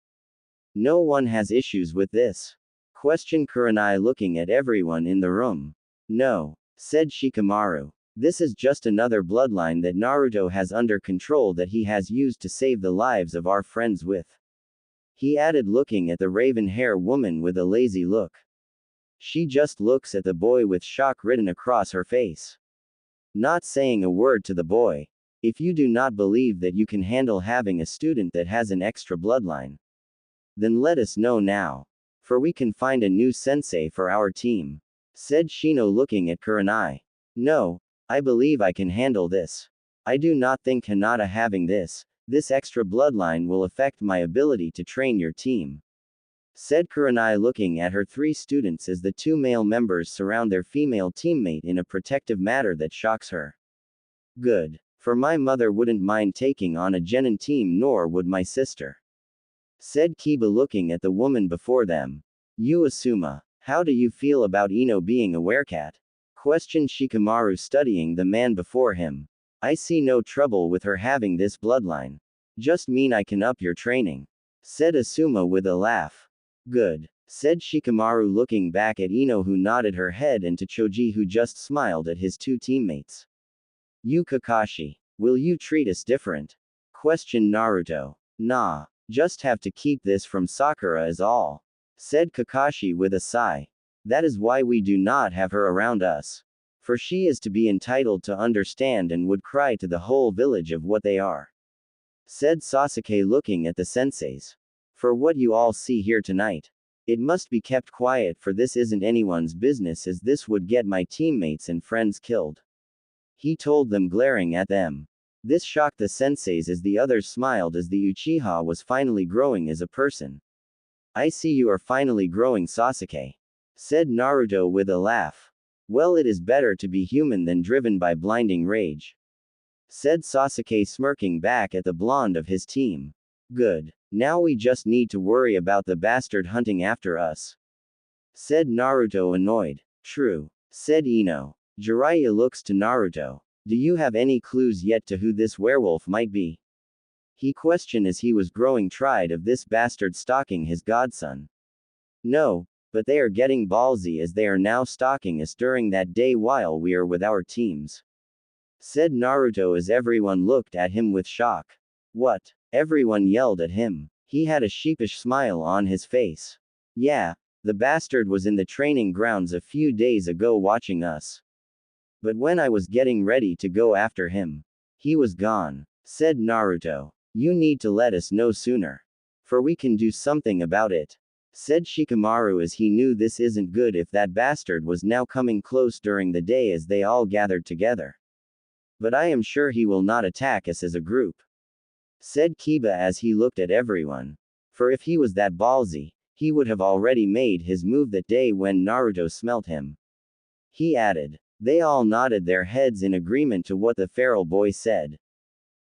No one has issues with this? Questioned Kurenai looking at everyone in the room. No, said Shikamaru. This is just another bloodline that Naruto has under control that he has used to save the lives of our friends with, he added, looking at the raven hair woman with a lazy look. She just looks at the boy with shock written across her face, not saying a word to the boy. If you do not believe that you can handle having a student that has an extra bloodline, then let us know now, for we can find a new sensei for our team, said Shino looking at Kurenai. No, I believe I can handle this. I do not think Hinata having this extra bloodline will affect my ability to train your team, said Kurenai looking at her three students as the two male members surround their female teammate in a protective manner that shocks her. Good. For my mother wouldn't mind taking on a genin team, nor would my sister, said Kiba looking at the woman before them. You Asuma, how do you feel about Ino being a werecat? Questioned Shikamaru, studying the man before him. I see no trouble with her having this bloodline. Just mean I can up your training, said Asuma with a laugh. Good, said Shikamaru looking back at Ino, who nodded her head, and to Choji, who just smiled at his two teammates. You Kakashi, will you treat us different? Questioned Naruto. Nah, just have to keep this from Sakura is all, said Kakashi with a sigh. That is why we do not have her around us. For she is to be entitled to understand and would cry to the whole village of what they are, said Sasuke looking at the senseis. For what you all see here tonight. It must be kept quiet, for this isn't anyone's business, as this would get my teammates and friends killed. He told them, glaring at them. This shocked the senseis as the others smiled as the Uchiha was finally growing as a person. I see you are finally growing, Sasuke, said Naruto with a laugh. Well, it is better to be human than driven by blinding rage, said Sasuke, smirking back at the blonde of his team. Good. Now we just need to worry about the bastard hunting after us, said Naruto, annoyed. True, said Ino. Jiraiya looks to Naruto. Do you have any clues yet to who this werewolf might be? He questioned as he was growing tired of this bastard stalking his godson. No, but they are getting ballsy as they are now stalking us during that day while we are with our teams, said Naruto as everyone looked at him with shock. What? Everyone yelled at him. He had a sheepish smile on his face. Yeah, the bastard was in the training grounds a few days ago watching us. But when I was getting ready to go after him, he was gone, said Naruto. You need to let us know sooner, for we can do something about it, said Shikamaru, as he knew this isn't good if that bastard was now coming close during the day as they all gathered together. But I am sure he will not attack us as a group, said Kiba as he looked at everyone. For if he was that ballsy, he would have already made his move that day when Naruto smelt him. He added. They all nodded their heads in agreement to what the feral boy said.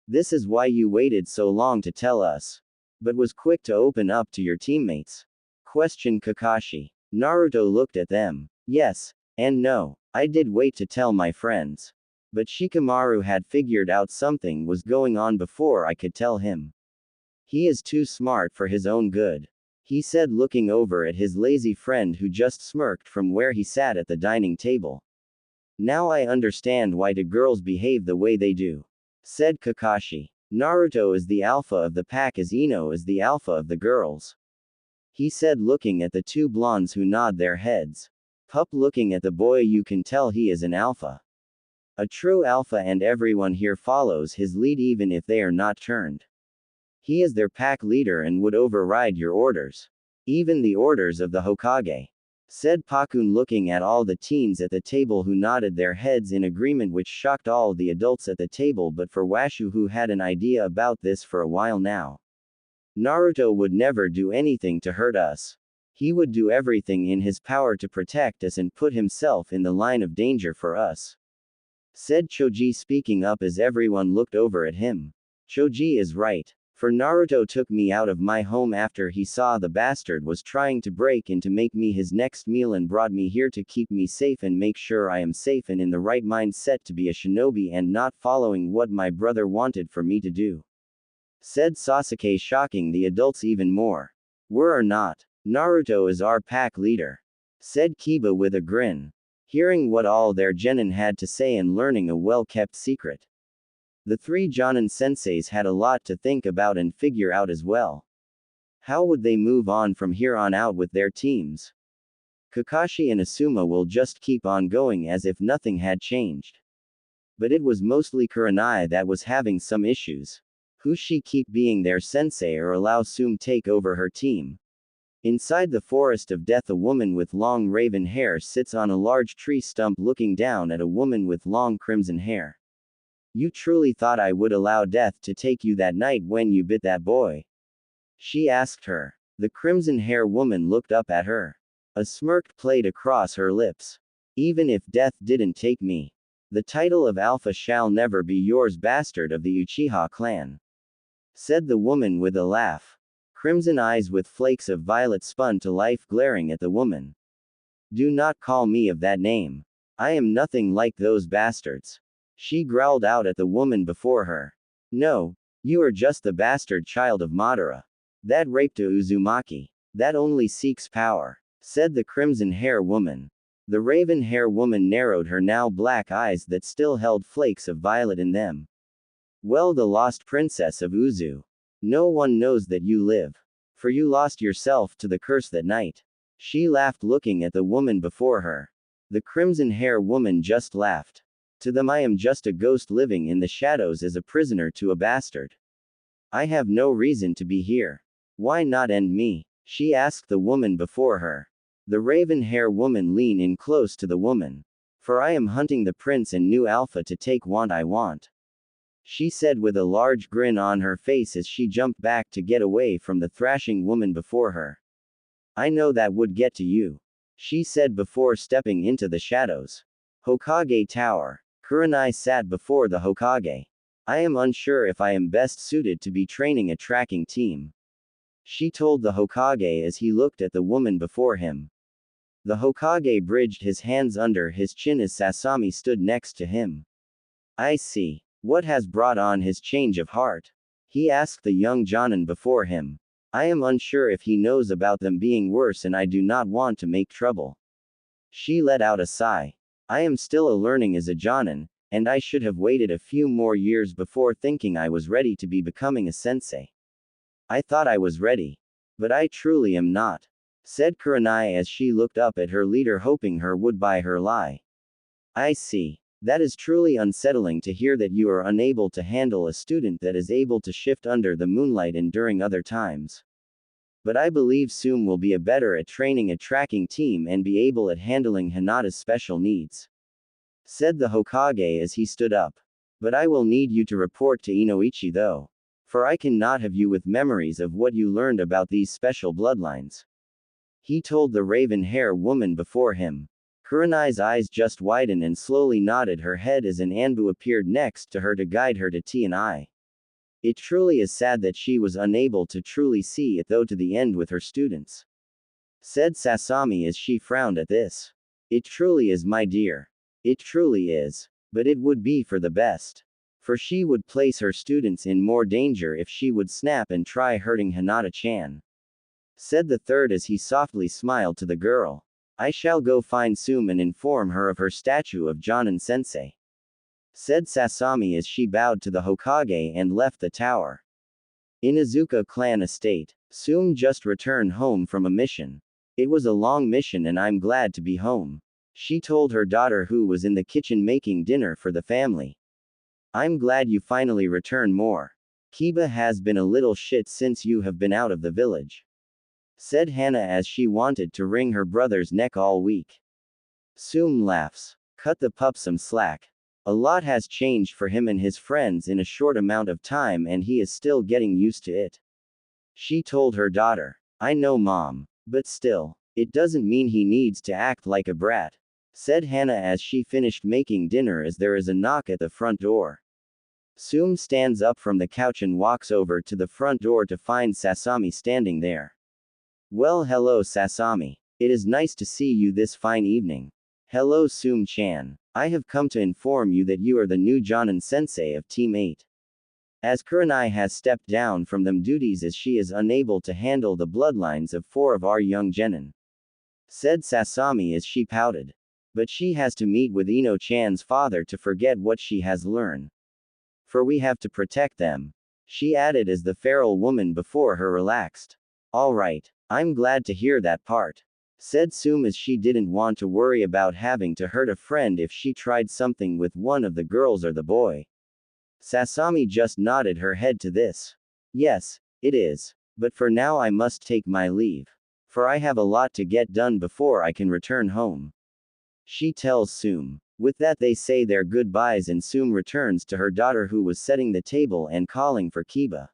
This is why you waited so long to tell us, but was quick to open up to your teammates, questioned Kakashi. Naruto looked at them. Yes, and no, I did wait to tell my friends. But Shikamaru had figured out something was going on before I could tell him. He is too smart for his own good, he said, looking over at his lazy friend who just smirked from where he sat at the dining table. Now I understand why the girls behave the way they do, said Kakashi. Naruto is the alpha of the pack as Ino is the alpha of the girls, he said, looking at the two blondes who nod their heads. Pup, looking at the boy, you can tell he is an alpha. A true alpha, and everyone here follows his lead even if they are not turned. He is their pack leader and would override your orders, even the orders of the Hokage, said Pakun, looking at all the teens at the table who nodded their heads in agreement, which shocked all the adults at the table but for Washu, who had an idea about this for a while now. Naruto would never do anything to hurt us. He would do everything in his power to protect us and put himself in the line of danger for us, said Choji, speaking up as everyone looked over at him. Choji is right. For Naruto took me out of my home after he saw the bastard was trying to break in to make me his next meal and brought me here to keep me safe and make sure I am safe and in the right mindset to be a shinobi and not following what my brother wanted for me to do, said Sasuke, shocking the adults even more. We're or not, Naruto is our pack leader, said Kiba with a grin. Hearing what all their genin had to say and learning a well-kept secret, the three Jonin senseis had a lot to think about and figure out as well. How would they move on from here on out with their teams? Kakashi and Asuma will just keep on going as if nothing had changed. But it was mostly Kurenai that was having some issues. Who she keep being their sensei or allow Sum take over her team? Inside the forest of death, a woman with long raven hair sits on a large tree stump looking down at a woman with long crimson hair. You truly thought I would allow death to take you that night when you bit that boy? She asked her. The crimson hair woman looked up at her. A smirk played across her lips. Even if death didn't take me, the title of Alpha shall never be yours, bastard of the Uchiha clan, said the woman with a laugh. Crimson eyes with flakes of violet spun to life, glaring at the woman. Do not call me of that name. I am nothing like those bastards, she growled out at the woman before her. No, you are just the bastard child of Madara, that raped Uzumaki, that only seeks power, said the crimson hair woman. The raven hair woman narrowed her now black eyes that still held flakes of violet in them. Well, the lost princess of Uzu. No one knows that you live, for you lost yourself to the curse that night. She laughed, looking at the woman before her. The crimson hair woman just laughed. To them I am just a ghost living in the shadows as a prisoner to a bastard. I have no reason to be here. Why not end me? She asked the woman before her. The raven hair woman leaned in close to the woman. For I am hunting the prince and new alpha to take what I want. She said with a large grin on her face as she jumped back to get away from the thrashing woman before her. I know that would get to you. She said before stepping into the shadows. Hokage Tower. Kurenai sat before the Hokage. I am unsure if I am best suited to be training a tracking team. She told the Hokage as he looked at the woman before him. The Hokage bridged his hands under his chin as Sasami stood next to him. I see. What has brought on his change of heart? He asked the young Jonin before him. I am unsure if he knows about them being worse and I do not want to make trouble. She let out a sigh. I am still a learning as a Jonin, and I should have waited a few more years before thinking I was ready to be becoming a sensei. I thought I was ready. But I truly am not, said Kurenai as she looked up at her leader hoping her would buy her lie. I see. That is truly unsettling to hear that you are unable to handle a student that is able to shift under the moonlight and during other times. But I believe Sume will be better at training a tracking team and be able at handling Hinata's special needs, said the Hokage as he stood up. But I will need you to report to Inoichi though. For I cannot have you with memories of what you learned about these special bloodlines. He told the raven hair woman before him. Kurenai's eyes just widened and slowly nodded her head as an Anbu appeared next to her to guide her to T&I. It truly is sad that she was unable to truly see it though to the end with her students, said Sasami as she frowned at this. It truly is, my dear. It truly is. But it would be for the best. For she would place her students in more danger if she would snap and try hurting Hinata-chan, said the third as he softly smiled to the girl. I shall go find Sume and inform her of her statue of Jonin Sensei, said Sasami as she bowed to the Hokage and left the tower. In Izuka clan estate, Sume just returned home from a mission. It was a long mission and I'm glad to be home, she told her daughter who was in the kitchen making dinner for the family. I'm glad you finally returned more. Kiba has been a little shit since you have been out of the village, said Hana as she wanted to wring her brother's neck all week. Sume laughs. Cut the pup some slack. A lot has changed for him and his friends in a short amount of time and he is still getting used to it, she told her daughter. I know mom. But still, it doesn't mean he needs to act like a brat, said Hana as she finished making dinner as there is a knock at the front door. Sume stands up from the couch and walks over to the front door to find Sasami standing there. Well, hello Sasami. It is nice to see you this fine evening. Hello Sume-chan. I have come to inform you that you are the new Jonin Sensei of Team 8. As Kurenai has stepped down from them duties as she is unable to handle the bloodlines of 4 of our young genin, said Sasami as she pouted. But she has to meet with Ino-chan's father to forget what she has learned. For we have to protect them, she added as the feral woman before her relaxed. Alright. I'm glad to hear that part, said Sume as she didn't want to worry about having to hurt a friend if she tried something with one of the girls or the boy. Sasami just nodded her head to this. Yes, it is. But for now I must take my leave. For I have a lot to get done before I can return home, she tells Sume. With that they say their goodbyes and Sume returns to her daughter who was setting the table and calling for Kiba.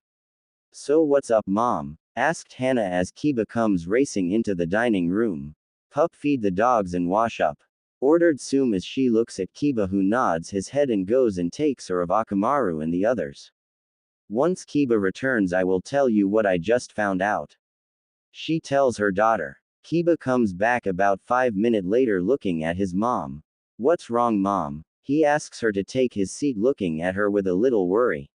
So what's up mom? Asked Hana as Kiba comes racing into the dining room. Pup, feed the dogs and wash up, ordered Sume as she looks at Kiba who nods his head and goes and takes her of Akamaru and the others. Once Kiba returns I will tell you what I just found out, she tells her daughter. Kiba comes back about 5 minutes later looking at his mom. What's wrong mom? He asks her to take his seat looking at her with a little worry.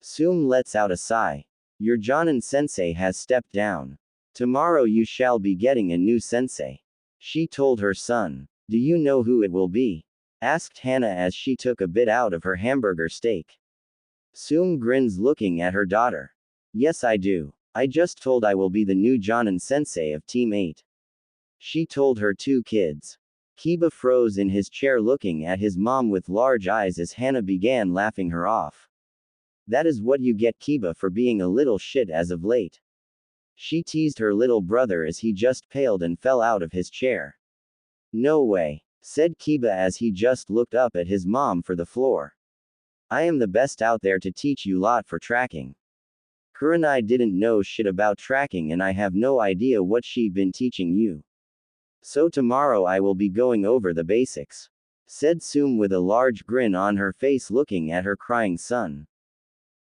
Sume lets out a sigh. Your Jonin sensei has stepped down. Tomorrow you shall be getting a new sensei, she told her son. Do you know who it will be? Asked Hana as she took a bit out of her hamburger steak. Sume grins looking at her daughter. Yes I do. I just told I will be the new Jonin sensei of Team 8, she told her 2 kids. Kiba froze in his chair looking at his mom with large eyes as Hana began laughing her off. That is what you get Kiba for being a little shit as of late. She teased her little brother as he just paled and fell out of his chair. No way, said Kiba as he just looked up at his mom for the floor. I am the best out there to teach you lot for tracking. Kurenai didn't know shit about tracking and I have no idea what she been teaching you. So tomorrow I will be going over the basics, said Sume with a large grin on her face looking at her crying son.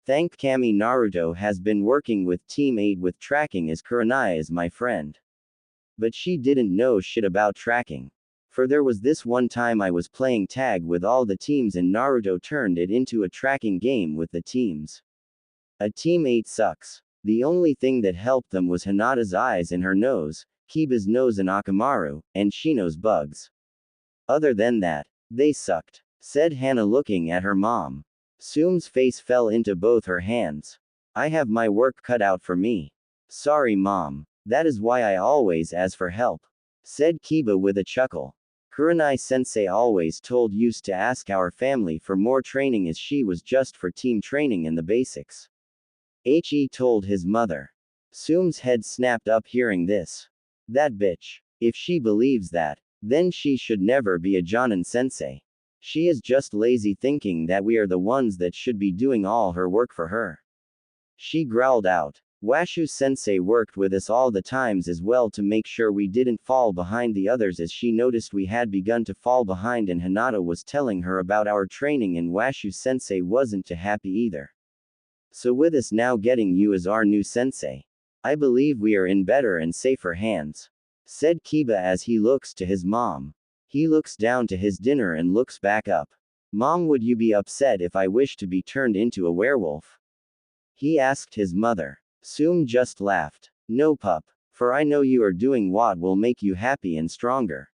Thank Kami Naruto has been working with Team 8 with tracking as Kurenai is my friend. But she didn't know shit about tracking. For there was this one time I was playing tag with all the teams and Naruto turned it into a tracking game with the teams. A Team 8 sucks. The only thing that helped them was Hinata's eyes and her nose, Kiba's nose and Akamaru, and Shino's bugs. Other than that, they sucked, said Hana looking at her mom. Sume's face fell into both her hands. I have my work cut out for me. Sorry mom. That is why I always ask for help, said Kiba with a chuckle. Kurenai sensei always told used to ask our family for more training as she was just for team training and the basics. He told his mother. Sume's head snapped up hearing this. That bitch. If she believes that, then she should never be a Jonin sensei. She is just lazy thinking that we are the ones that should be doing all her work for her. She growled out. Washu sensei worked with us all the times as well to make sure we didn't fall behind the others as she noticed we had begun to fall behind and Hinata was telling her about our training and Washu sensei wasn't too happy either. So with us now getting you as our new sensei, I believe we are in better and safer hands, said Kiba as he looks to his mom. He looks down to his dinner and looks back up. Mom, would you be upset if I wish to be turned into a werewolf? He asked his mother. Sume just laughed. No pup, for I know you are doing what will make you happy and stronger.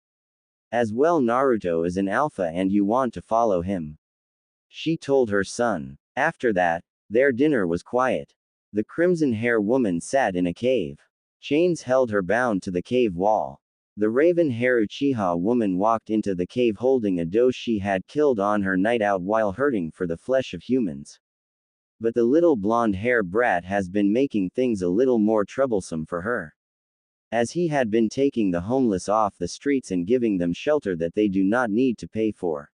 As well Naruto is an alpha and you want to follow him, she told her son. After that, their dinner was quiet. The crimson hair woman sat in a cave. Chains held her bound to the cave wall. The raven hair Uchiha woman walked into the cave holding a doe she had killed on her night out while hurting for the flesh of humans. But the little blonde hair brat has been making things a little more troublesome for her, as he had been taking the homeless off the streets and giving them shelter that they do not need to pay for.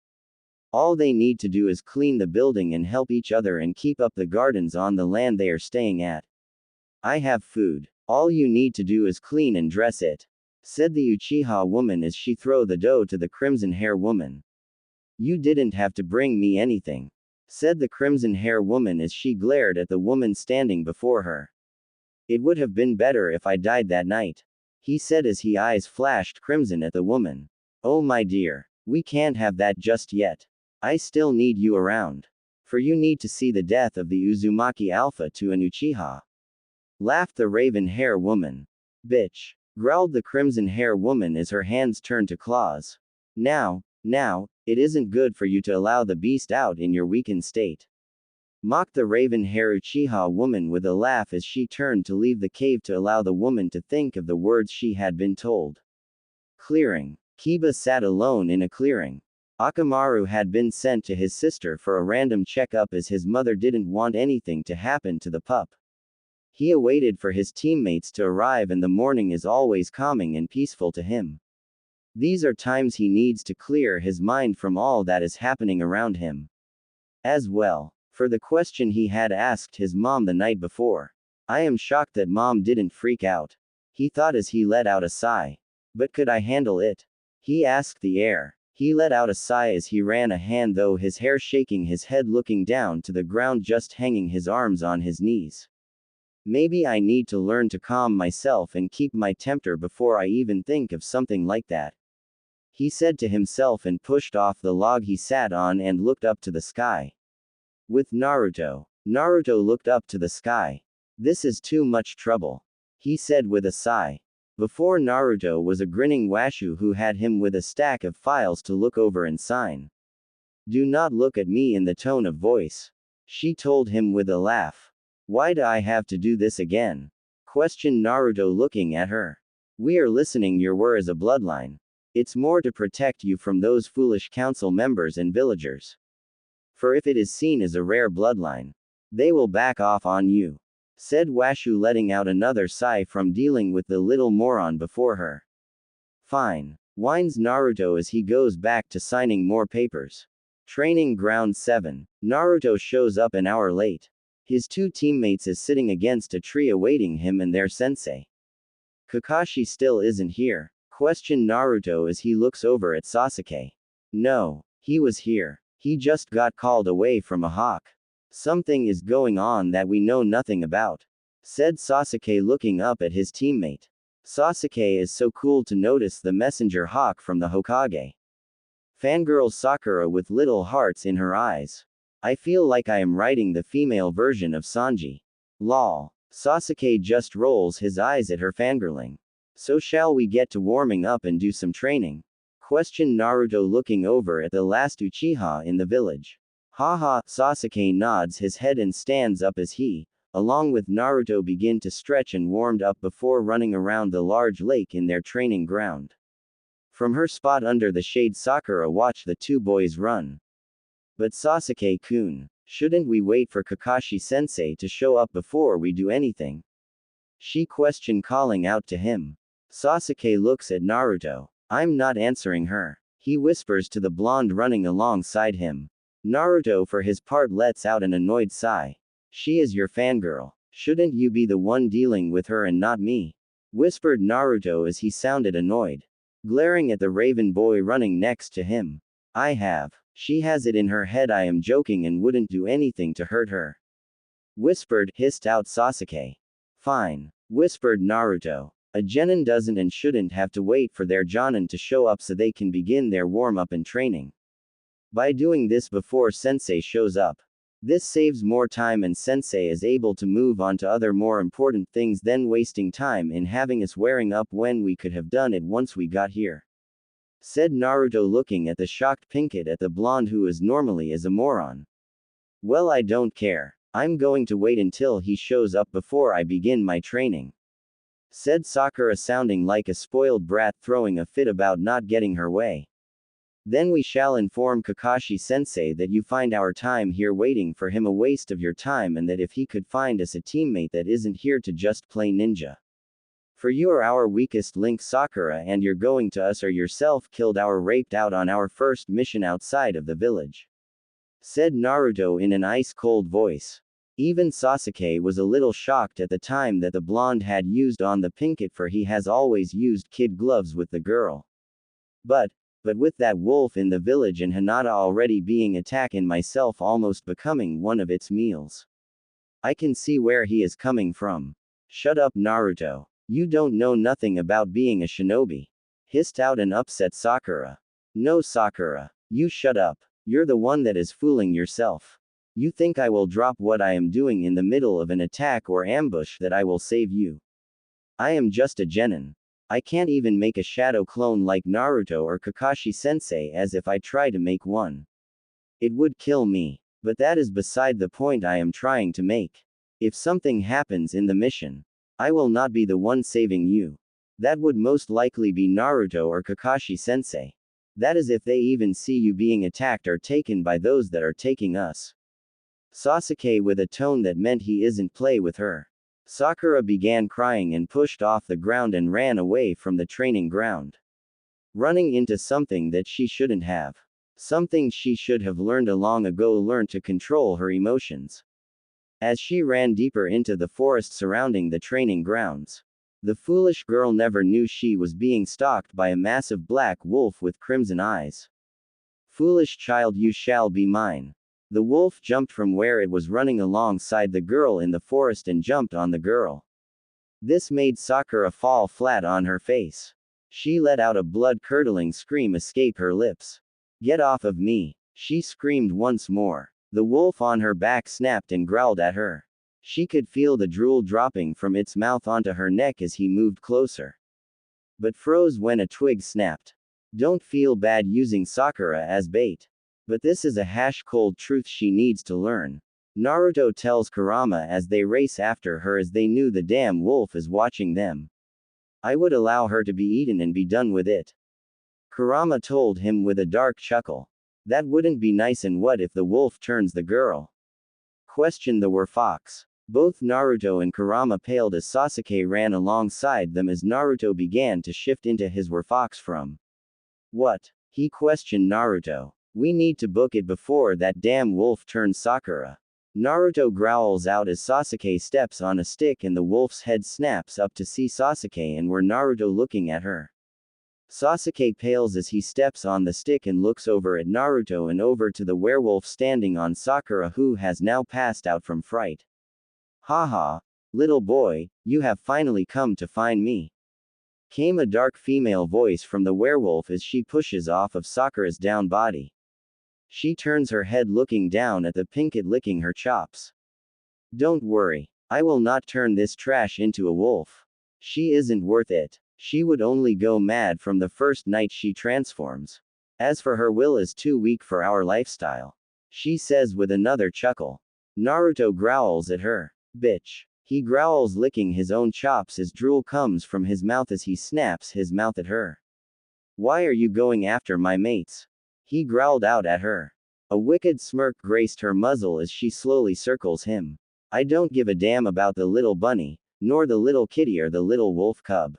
All they need to do is clean the building and help each other and keep up the gardens on the land they are staying at. I have food. All you need to do is clean and dress it, said the Uchiha woman as she threw the dough to the crimson hair woman. You didn't have to bring me anything, said the crimson hair woman as she glared at the woman standing before her. It would have been better if I died that night, he said as his eyes flashed crimson at the woman. Oh my dear, we can't have that just yet. I still need you around. For you need to see the death of the Uzumaki Alpha to an Uchiha, laughed the raven hair woman. Bitch, growled the crimson hair woman as her hands turned to claws. Now, it isn't good for you to allow the beast out in your weakened state, mocked the raven hair Uchiha woman with a laugh as she turned to leave the cave to allow the woman to think of the words she had been told. Clearing. Kiba sat alone in a clearing. Akamaru had been sent to his sister for a random checkup as his mother didn't want anything to happen to the pup. He awaited for his teammates to arrive and the morning is always calming and peaceful to him. These are times he needs to clear his mind from all that is happening around him. As well, for the question he had asked his mom the night before. I am shocked that mom didn't freak out, he thought as he let out a sigh. But could I handle it? He asked the air. He let out a sigh as he ran a hand through his hair, shaking his head, looking down to the ground, just hanging his arms on his knees. Maybe I need to learn to calm myself and keep my temper before I even think of something like that, he said to himself and pushed off the log he sat on and looked up to the sky. With Naruto. Naruto looked up to the sky. This is too much trouble, he said with a sigh. Before Naruto was a grinning Washu who had him with a stack of files to look over and sign. Do not look at me in the tone of voice, she told him with a laugh. Why do I have to do this again? Questioned Naruto looking at her. We are listening your word as a bloodline. It's more to protect you from those foolish council members and villagers. For if it is seen as a rare bloodline, they will back off on you. said Washu, letting out another sigh from dealing with the little moron before her. Fine, whines Naruto as he goes back to signing more papers. Training Ground 7. Naruto shows up an hour late. His two teammates is sitting against a tree awaiting him and their sensei. Kakashi still isn't here? Questioned Naruto as he looks over at Sasuke. No, he was here. He just got called away from a hawk. Something is going on that we know nothing about, said Sasuke looking up at his teammate. Sasuke is so cool to notice the messenger hawk from the Hokage. Fangirl Sakura with little hearts in her eyes. I feel like I am writing the female version of Sanji. Lol. Sasuke just rolls his eyes at her fangirling. So shall we get to warming up and do some training? Questioned Naruto looking over at the last Uchiha in the village. Haha, Sasuke nods his head and stands up as he, along with Naruto, begin to stretch and warmed up before running around the large lake in their training ground. From her spot under the shade, Sakura watched the two boys run. But Sasuke-kun, shouldn't we wait for Kakashi-sensei to show up before we do anything? She questioned, calling out to him. Sasuke looks at Naruto. I'm not answering her. He whispers to the blonde running alongside him. Naruto for his part lets out an annoyed sigh. She is your fangirl. Shouldn't you be the one dealing with her and not me? Whispered Naruto as he sounded annoyed. Glaring at the raven boy running next to him. I have. She has it in her head I am joking and wouldn't do anything to hurt her. Hissed out Sasuke. Fine. Whispered Naruto. A genin doesn't and shouldn't have to wait for their jonin to show up so they can begin their warm-up and training. By doing this before sensei shows up, this saves more time and sensei is able to move on to other more important things than wasting time in having us wearing up when we could have done it once we got here. Said Naruto looking at the shocked Pinkett at the blonde who is normally as a moron. Well, I don't care. I'm going to wait until he shows up before I begin my training. Said Sakura, sounding like a spoiled brat throwing a fit about not getting her way. Then we shall inform Kakashi-sensei that you find our time here waiting for him a waste of your time, and that if he could find us a teammate that isn't here to just play ninja. For you are our weakest link, Sakura, and you're going to us or yourself killed or raped out on our first mission outside of the village. Said Naruto in an ice-cold voice. Even Sasuke was a little shocked at the time that the blonde had used on the Pinkett, for he has always used kid gloves with the girl. But with that wolf in the village and Hinata already being attacked and myself almost becoming one of its meals, I can see where he is coming from. Shut up, Naruto. You don't know nothing about being a shinobi. Hissed out an upset Sakura. No, Sakura. You shut up. You're the one that is fooling yourself. You think I will drop what I am doing in the middle of an attack or ambush that I will save you? I am just a genin. I can't even make a shadow clone like Naruto or Kakashi-sensei, as if I try to make one, it would kill me. But that is beside the point I am trying to make. If something happens in the mission, I will not be the one saving you. That would most likely be Naruto or Kakashi-sensei. That is if they even see you being attacked or taken by those that are taking us. Sasuke with a tone that meant he isn't play with her. Sakura began crying and pushed off the ground and ran away from the training ground. Running into something that she shouldn't have. Something she should have learned long ago, learned to control her emotions. As she ran deeper into the forest surrounding the training grounds, the foolish girl never knew she was being stalked by a massive black wolf with crimson eyes. Foolish child, you shall be mine. The wolf jumped from where it was running alongside the girl in the forest and jumped on the girl. This made Sakura fall flat on her face. She let out a blood-curdling scream escape her lips. Get off of me! She screamed once more. The wolf on her back snapped and growled at her. She could feel the drool dropping from its mouth onto her neck as he moved closer, but froze when a twig snapped. Don't feel bad using Sakura as bait. But this is a cold truth she needs to learn. Naruto tells Kurama as they race after her, as they knew the damn wolf is watching them. I would allow her to be eaten and be done with it. Kurama told him with a dark chuckle. That wouldn't be nice, and what if the wolf turns the girl? Questioned the Werefox. Both Naruto and Kurama paled as Sasuke ran alongside them as Naruto began to shift into his Werefox from. What? He questioned Naruto. We need to book it before that damn wolf turns Sakura. Naruto growls out as Sasuke steps on a stick and the wolf's head snaps up to see Sasuke and were Naruto looking at her. Sasuke pales as he steps on the stick and looks over at Naruto and over to the werewolf standing on Sakura who has now passed out from fright. Haha, little boy, you have finally come to find me. Came a dark female voice from the werewolf as she pushes off of Sakura's down body. She turns her head looking down at the pinkett licking her chops. Don't worry, I will not turn this trash into a wolf. She isn't worth it. She would only go mad from the first night she transforms. As for her will is too weak for our lifestyle. She says with another chuckle. Naruto growls at her. Bitch. He growls licking his own chops as drool comes from his mouth as he snaps his mouth at her. Why are you going after my mates? He growled out at her. A wicked smirk graced her muzzle as she slowly circles him. I don't give a damn about the little bunny, nor the little kitty or the little wolf cub.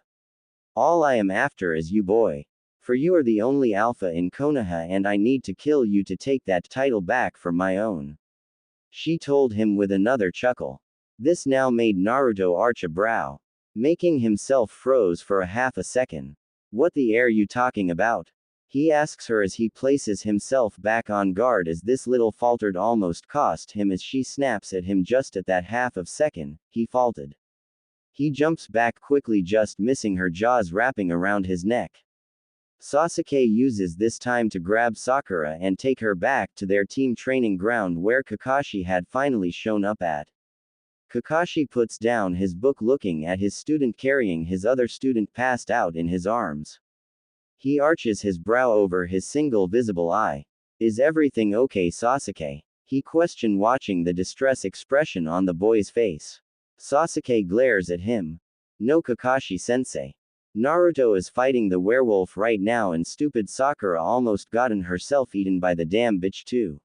All I am after is you boy. For you are the only alpha in Konoha and I need to kill you to take that title back for my own. She told him with another chuckle. This now made Naruto arch a brow. Making himself froze for a half a second. What the air you talking about? He asks her as he places himself back on guard as this little faltered almost cost him as she snaps at him just at that half of second, he faltered. He jumps back quickly just missing her jaws wrapping around his neck. Sasuke uses this time to grab Sakura and take her back to their team training ground where Kakashi had finally shown up at. Kakashi puts down his book looking at his student carrying his other student passed out in his arms. He arches his brow over his single visible eye. Is everything okay, Sasuke? He questioned watching the distress expression on the boy's face. Sasuke glares at him. No, Kakashi-sensei. Naruto is fighting the werewolf right now and stupid Sakura almost gotten herself eaten by the damn bitch too.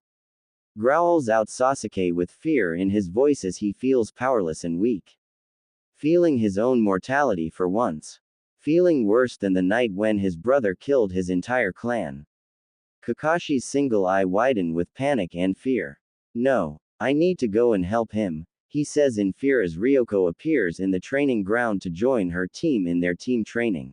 Growls out Sasuke with fear in his voice as he feels powerless and weak. Feeling his own mortality for once. Feeling worse than the night when his brother killed his entire clan. Kakashi's single eye widened with panic and fear. No, I need to go and help him, he says in fear as Ryoko appears in the training ground to join her team in their team training.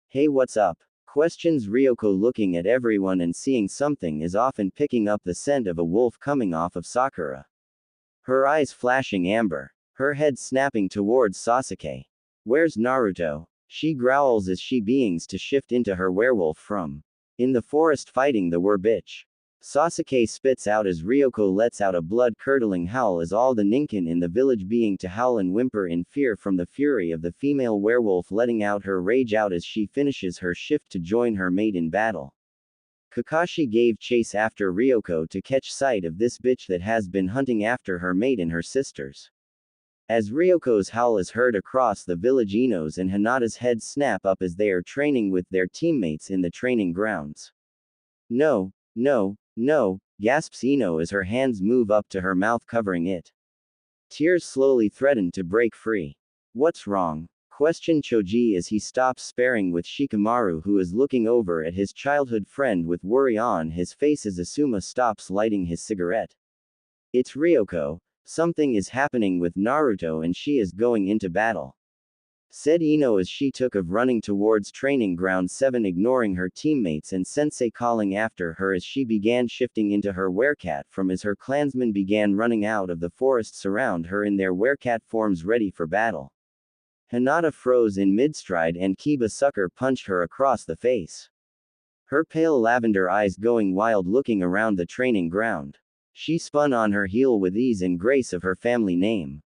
Hey, what's up? Questions Ryoko looking at everyone and seeing something is off and picking up the scent of a wolf coming off of Sakura. Her eyes flashing amber. Her head snapping towards Sasuke. Where's Naruto? She growls as she beings to shift into her werewolf from. In the forest fighting the bitch. Sasuke spits out as Ryoko lets out a blood-curdling howl as all the ninkin in the village being to howl and whimper in fear from the fury of the female werewolf letting out her rage out as she finishes her shift to join her mate in battle. Kakashi gave chase after Ryoko to catch sight of this bitch that has been hunting after her mate and her sisters. As Ryoko's howl is heard across the village, Ino's and Hinata's heads snap up as they are training with their teammates in the training grounds. No, no, no, gasps Ino as her hands move up to her mouth covering it. Tears slowly threaten to break free. What's wrong? Questioned Choji as he stops sparring with Shikamaru who is looking over at his childhood friend with worry on his face as Asuma stops lighting his cigarette. It's Ryoko. Something is happening with Naruto and she is going into battle. Said Ino as she took of running towards training ground 7 ignoring her teammates and sensei calling after her as she began shifting into her werecat from as her clansmen began running out of the forests around her in their werecat forms ready for battle. Hinata froze in mid-stride and Kiba sucker punched her across the face. Her pale lavender eyes going wild looking around the training ground. She spun on her heel with ease and grace of her family name.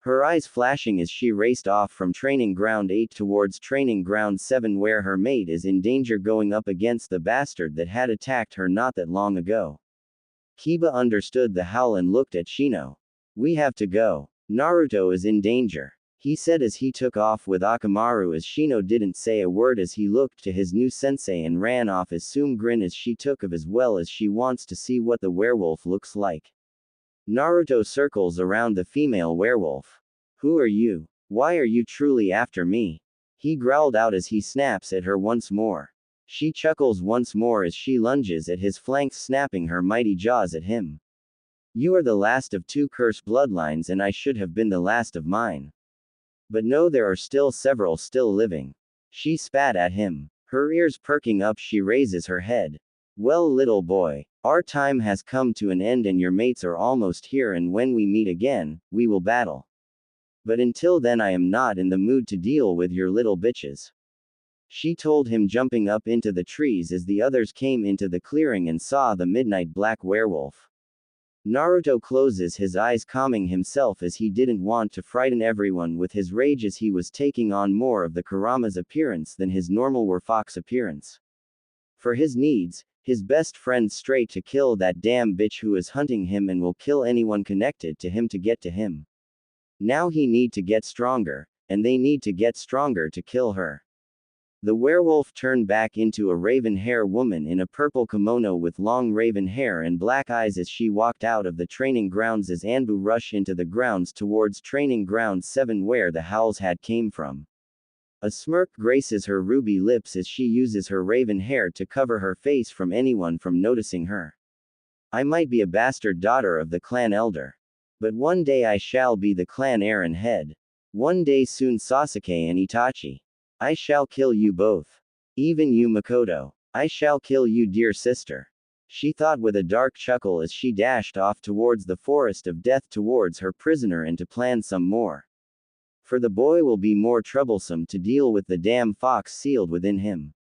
Her eyes flashing as she raced off from training ground 8 towards training ground 7 where her mate is in danger going up against the bastard that had attacked her not that long ago. Kiba understood the howl and looked at Shino. We have to go. Naruto is in danger. He said as he took off with Akamaru as Shino didn't say a word as he looked to his new sensei and ran off as Sum grin as she took of as well as she wants to see what the werewolf looks like. Naruto circles around the female werewolf. Who are you? Why are you truly after me? He growled out as he snaps at her once more. She chuckles once more as she lunges at his flanks, snapping her mighty jaws at him. You are the last of two cursed bloodlines, and I should have been the last of mine. But no, there are still several still living. She spat at him. Her ears perking up, she raises her head. Well, little boy, our time has come to an end and your mates are almost here, and when we meet again, we will battle. But until then, I am not in the mood to deal with your little bitches. She told him, jumping up into the trees as the others came into the clearing and saw the midnight black werewolf. Naruto closes his eyes, calming himself as he didn't want to frighten everyone with his rage, as he was taking on more of the Kurama's appearance than his normal Werefox appearance. For his needs, his best friend straight to kill that damn bitch who is hunting him and will kill anyone connected to him to get to him. Now he need to get stronger, and they need to get stronger to kill her. The werewolf turned back into a raven hair woman in a purple kimono with long raven hair and black eyes as she walked out of the training grounds as Anbu rushed into the grounds towards training ground 7 where the howls had came from. A smirk graces her ruby lips as she uses her raven hair to cover her face from anyone from noticing her. I might be a bastard daughter of the clan elder. But one day I shall be the clan heir and head. One day soon, Sasuke and Itachi. I shall kill you both. Even you, Makoto. I shall kill you, dear sister. She thought with a dark chuckle as she dashed off towards the forest of death towards her prisoner and to plan some more. For the boy will be more troublesome to deal with the damn fox sealed within him.